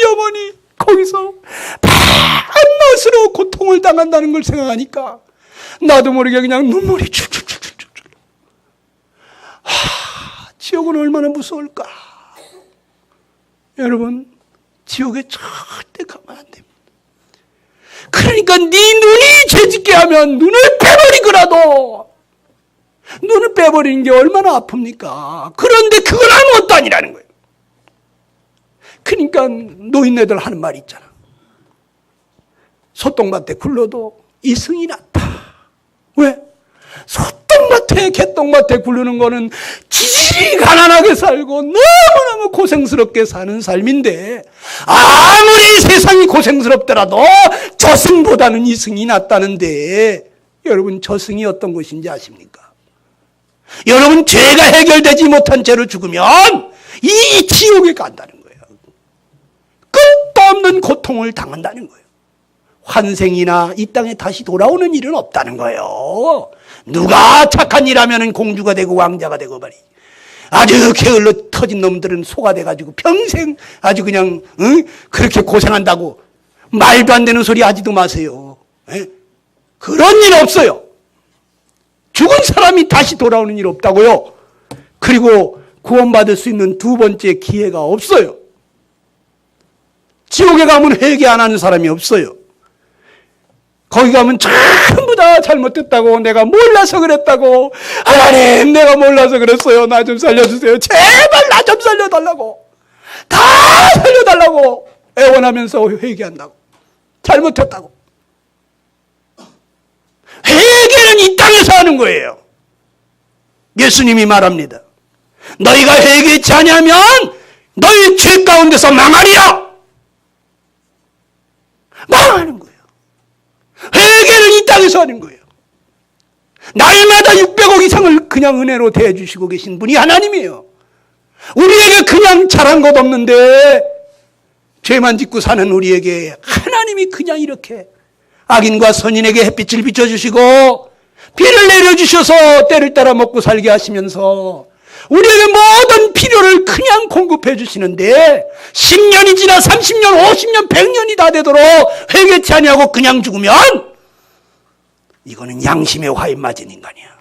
영원히 거기서 밤낮으로 고통을 당한다는 걸 생각하니까 나도 모르게 그냥 눈물이 줄줄줄줄줄. 지옥은 얼마나 무서울까. 여러분, 지옥에 절대 가면 안 됩니다. 그러니까 네 눈이 죄짓게 하면 눈을 빼버리더라도 눈을 빼버리는 게 얼마나 아픕니까. 그런데 그건 아무것도 아니라는 거예요. 그러니까 노인네들 하는 말이 있잖아. 소똥밭에 굴러도 이승이 낫다. 왜? 소똥밭에 개똥밭에 굴르는 거는 지질이 가난하게 살고 너무너무 고생스럽게 사는 삶인데 아무리 세상이 고생스럽더라도 저승보다는 이승이 낫다는데 여러분 저승이 어떤 것인지 아십니까? 여러분 죄가 해결되지 못한 죄로 죽으면 이 지옥에 간다는 거예요. 끝도 없는 고통을 당한다는 거예요. 환생이나 이 땅에 다시 돌아오는 일은 없다는 거예요. 누가 착한 일 하면은 공주가 되고 왕자가 되고 말이지. 아주 게을러 터진 놈들은 소가 돼가지고 평생 아주 그냥 그렇게 고생한다고 말도 안 되는 소리 하지도 마세요. 그런 일 없어요. 죽은 사람이 다시 돌아오는 일 없다고요. 그리고 구원받을 수 있는 두 번째 기회가 없어요. 지옥에 가면 회개 안 하는 사람이 없어요. 거기 가면 전부 다 잘못됐다고 내가 몰라서 그랬다고 하나님 내가 몰라서 그랬어요. 나 좀 살려주세요. 제발 나 좀 살려달라고 다 살려달라고 애원하면서 회개한다고 잘못했다고. 회개는 이 땅에서 하는 거예요. 예수님이 말합니다. 너희가 회개치 아니하면 너희 죄 가운데서 망하리라. 망하는 거예요. 회개를 이 땅에서 하는 거예요. 날마다 600억 이상을 그냥 은혜로 대해주시고 계신 분이 하나님이에요. 우리에게 그냥 잘한 것 없는데 죄만 짓고 사는 우리에게 하나님이 그냥 이렇게 악인과 선인에게 햇빛을 비춰주시고 비를 내려주셔서 때를 따라 먹고 살게 하시면서 우리에게 모든 필요를 그냥 공급해 주시는데 10년이 지나 30년, 50년, 100년이 다 되도록 회개치 아니하고 그냥 죽으면 이거는 양심의 화에 맞은 인간이야.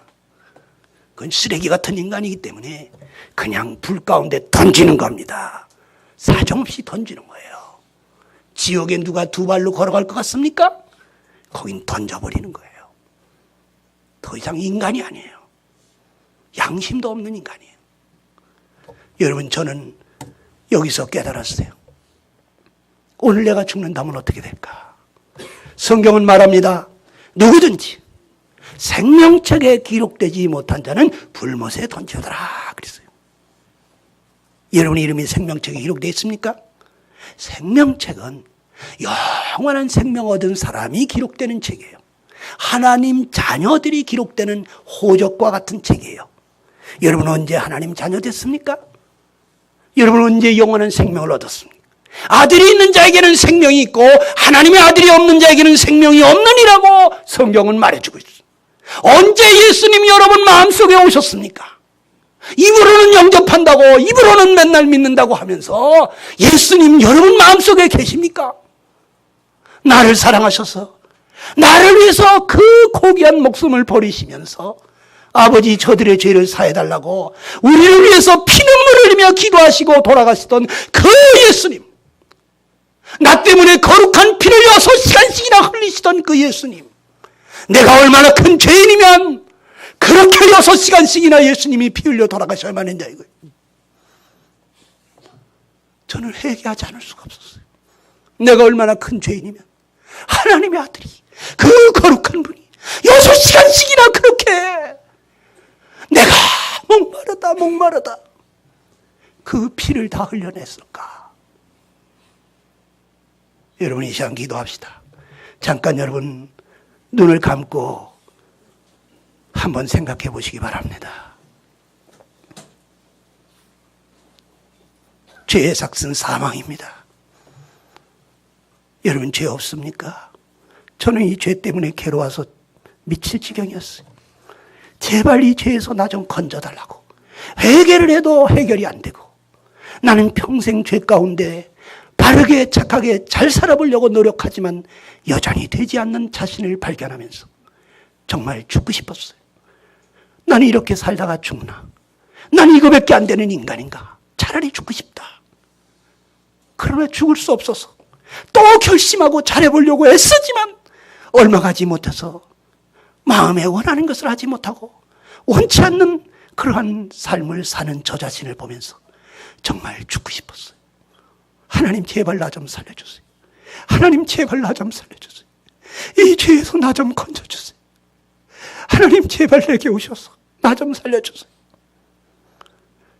그건 쓰레기 같은 인간이기 때문에 그냥 불 가운데 던지는 겁니다. 사정없이 던지는 거예요. 지옥에 누가 두 발로 걸어갈 것 같습니까? 거긴 던져버리는 거예요. 더 이상 인간이 아니에요. 양심도 없는 인간이에요. 여러분 저는 여기서 깨달았어요. 오늘 내가 죽는다면 어떻게 될까? 성경은 말합니다. 누구든지 생명책에 기록되지 못한 자는 불못에 던져더라 그랬어요. 여러분 이름이 생명책에 기록되어 있습니까? 생명책은 영원한 생명 얻은 사람이 기록되는 책이에요. 하나님 자녀들이 기록되는 호적과 같은 책이에요. 여러분 언제 하나님 자녀 됐습니까? 여러분 언제 영원한 생명을 얻었습니까? 아들이 있는 자에게는 생명이 있고 하나님의 아들이 없는 자에게는 생명이 없느니라고 성경은 말해주고 있어요. 언제 예수님이 여러분 마음속에 오셨습니까? 입으로는 영접한다고 입으로는 맨날 믿는다고 하면서 예수님 여러분 마음속에 계십니까? 나를 사랑하셔서 나를 위해서 그 고귀한 목숨을 버리시면서 아버지 저들의 죄를 사해달라고 우리를 위해서 피눈물을 흘리며 기도하시고 돌아가시던 그 예수님, 나 때문에 거룩한 피를 6시간씩이나 흘리시던 그 예수님, 내가 얼마나 큰 죄인이면 그렇게 6시간씩이나 예수님이 피 흘려 돌아가셔야 하는냐 이거예요. 저는 회개하지 않을 수가 없었어요. 내가 얼마나 큰 죄인이면 하나님의 아들이 그 거룩한 분이 6시간씩이나 그렇게 내가 목마르다 그 피를 다 흘려냈을까? 여러분 이 시간 기도합시다. 잠깐 여러분 눈을 감고 한번 생각해 보시기 바랍니다. 죄의 삭은 사망입니다. 여러분 죄 없습니까? 저는 이 죄 때문에 괴로워서 미칠 지경이었어요. 제발 이 죄에서 나 좀 건져달라고. 회개를 해도 해결이 안 되고 나는 평생 죄 가운데 바르게 착하게 잘 살아보려고 노력하지만 여전히 되지 않는 자신을 발견하면서 정말 죽고 싶었어요. 나는 이렇게 살다가 죽나? 나는 이거밖에 안 되는 인간인가? 차라리 죽고 싶다. 그러나 죽을 수 없어서 또 결심하고 잘해보려고 애쓰지만 얼마 가지 못해서 마음에 원하는 것을 하지 못하고 원치 않는 그러한 삶을 사는 저 자신을 보면서 정말 죽고 싶었어요. 하나님 제발 나 좀 살려주세요. 하나님 제발 나 좀 살려주세요. 이 죄에서 나 좀 건져주세요. 하나님 제발 내게 오셔서 나 좀 살려주세요.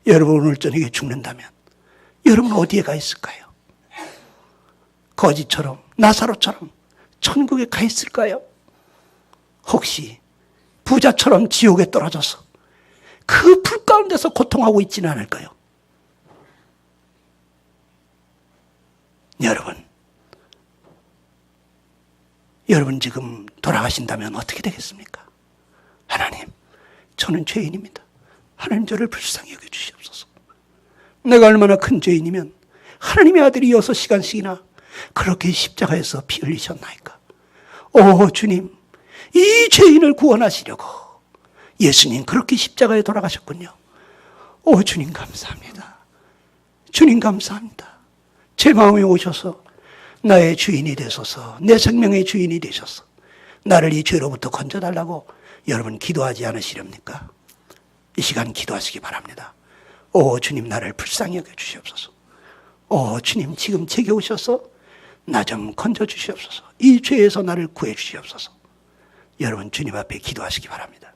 여러분 오늘 저녁에 죽는다면 여러분 어디에 가 있을까요? 거지처럼 나사로처럼 천국에 가 있을까요? 혹시 부자처럼 지옥에 떨어져서 그 불 가운데서 고통하고 있지는 않을까요? 여러분 지금 돌아가신다면 어떻게 되겠습니까? 하나님, 저는 죄인입니다. 하나님 저를 불쌍히 여겨주시옵소서. 내가 얼마나 큰 죄인이면 하나님의 아들이 6시간씩이나 그렇게 십자가에서 피 흘리셨나이까. 오 주님, 이 죄인을 구원하시려고 예수님 그렇게 십자가에 돌아가셨군요. 오 주님 감사합니다. 주님 감사합니다. 제 마음에 오셔서 나의 주인이 되소서, 내 생명의 주인이 되셔서 나를 이 죄로부터 건져달라고 여러분 기도하지 않으시렵니까? 이 시간 기도하시기 바랍니다. 오 주님, 나를 불쌍히 여겨주시옵소서. 오 주님, 지금 제게 오셔서 나 좀 건져주시옵소서. 이 죄에서 나를 구해주시옵소서. 여러분 주님 앞에 기도하시기 바랍니다.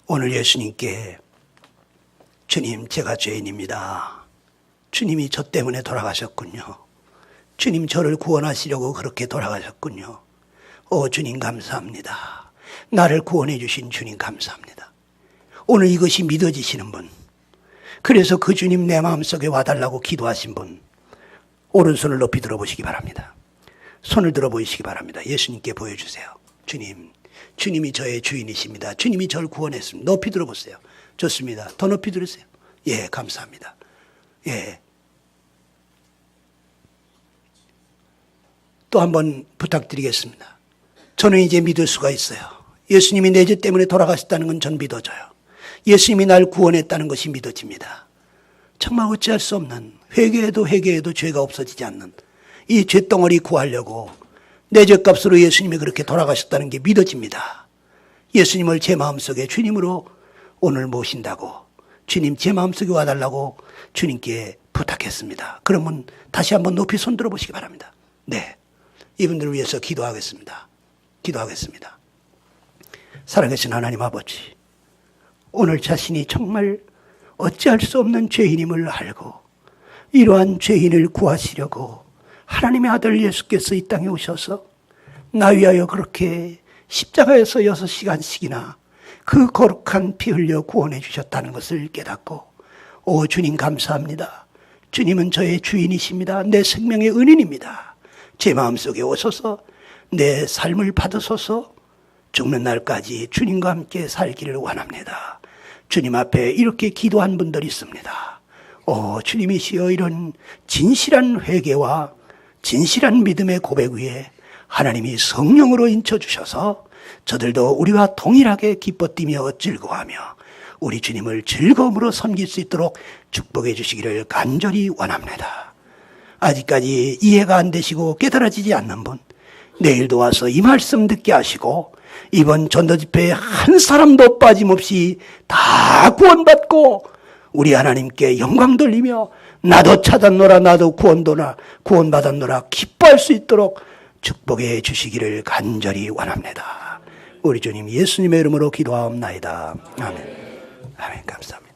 오늘 예수님께 주님, 제가 죄인입니다. 주님이 저 때문에 돌아가셨군요. 주님, 저를 구원하시려고 그렇게 돌아가셨군요. 오 주님 감사합니다. 나를 구원해 주신 주님 감사합니다. 오늘 이것이 믿어지시는 분, 그래서 그 주님 내 마음속에 와달라고 기도하신 분, 오른손을 높이 들어보시기 바랍니다. 손을 들어 보이시기 바랍니다. 예수님께 보여주세요. 주님, 주님이 저의 주인이십니다. 주님이 저를 구원했습니다. 높이 들어보세요. 좋습니다. 더 높이 들으세요. 예, 감사합니다. 예. 또 한번 부탁드리겠습니다. 저는 이제 믿을 수가 있어요. 예수님이 내 죄 때문에 돌아가셨다는 건 전 믿어져요. 예수님이 날 구원했다는 것이 믿어집니다. 정말 어찌할 수 없는, 회개해도 죄가 없어지지 않는 이 죄덩어리 구하려고 내 죄값으로 예수님이 그렇게 돌아가셨다는 게 믿어집니다. 예수님을 제 마음속에 주님으로 오늘 모신다고, 주님 제 마음속에 와달라고 주님께 부탁했습니다. 그러면 다시 한번 높이 손 들어보시기 바랍니다. 네, 이분들을 위해서 기도하겠습니다. 기도하겠습니다. 살아계신 하나님 아버지, 오늘 자신이 정말 어찌할 수 없는 죄인임을 알고 이러한 죄인을 구하시려고 하나님의 아들 예수께서 이 땅에 오셔서 나 위하여 그렇게 십자가에서 6시간씩이나 그 거룩한 피 흘려 구원해 주셨다는 것을 깨닫고, 오 주님 감사합니다. 주님은 저의 주인이십니다. 내 생명의 은인입니다. 제 마음속에 오셔서 내 삶을 받으소서. 죽는 날까지 주님과 함께 살기를 원합니다. 주님 앞에 이렇게 기도한 분들이 있습니다. 오 주님이시여, 이런 진실한 회개와 진실한 믿음의 고백 위에 하나님이 성령으로 인쳐주셔서 저들도 우리와 동일하게 기뻐 뛰며 즐거워하며 우리 주님을 즐거움으로 섬길 수 있도록 축복해 주시기를 간절히 원합니다. 아직까지 이해가 안 되시고 깨달아지지 않는 분, 내일도 와서 이 말씀 듣게 하시고 이번 전도 집회에 한 사람도 빠짐없이 다 구원받고 우리 하나님께 영광 돌리며 나도 찾았노라, 나도 구원받았노라 기뻐할 수 있도록 축복해 주시기를 간절히 원합니다. 우리 주님 예수님의 이름으로 기도하옵나이다. 아멘. 아멘. 감사합니다.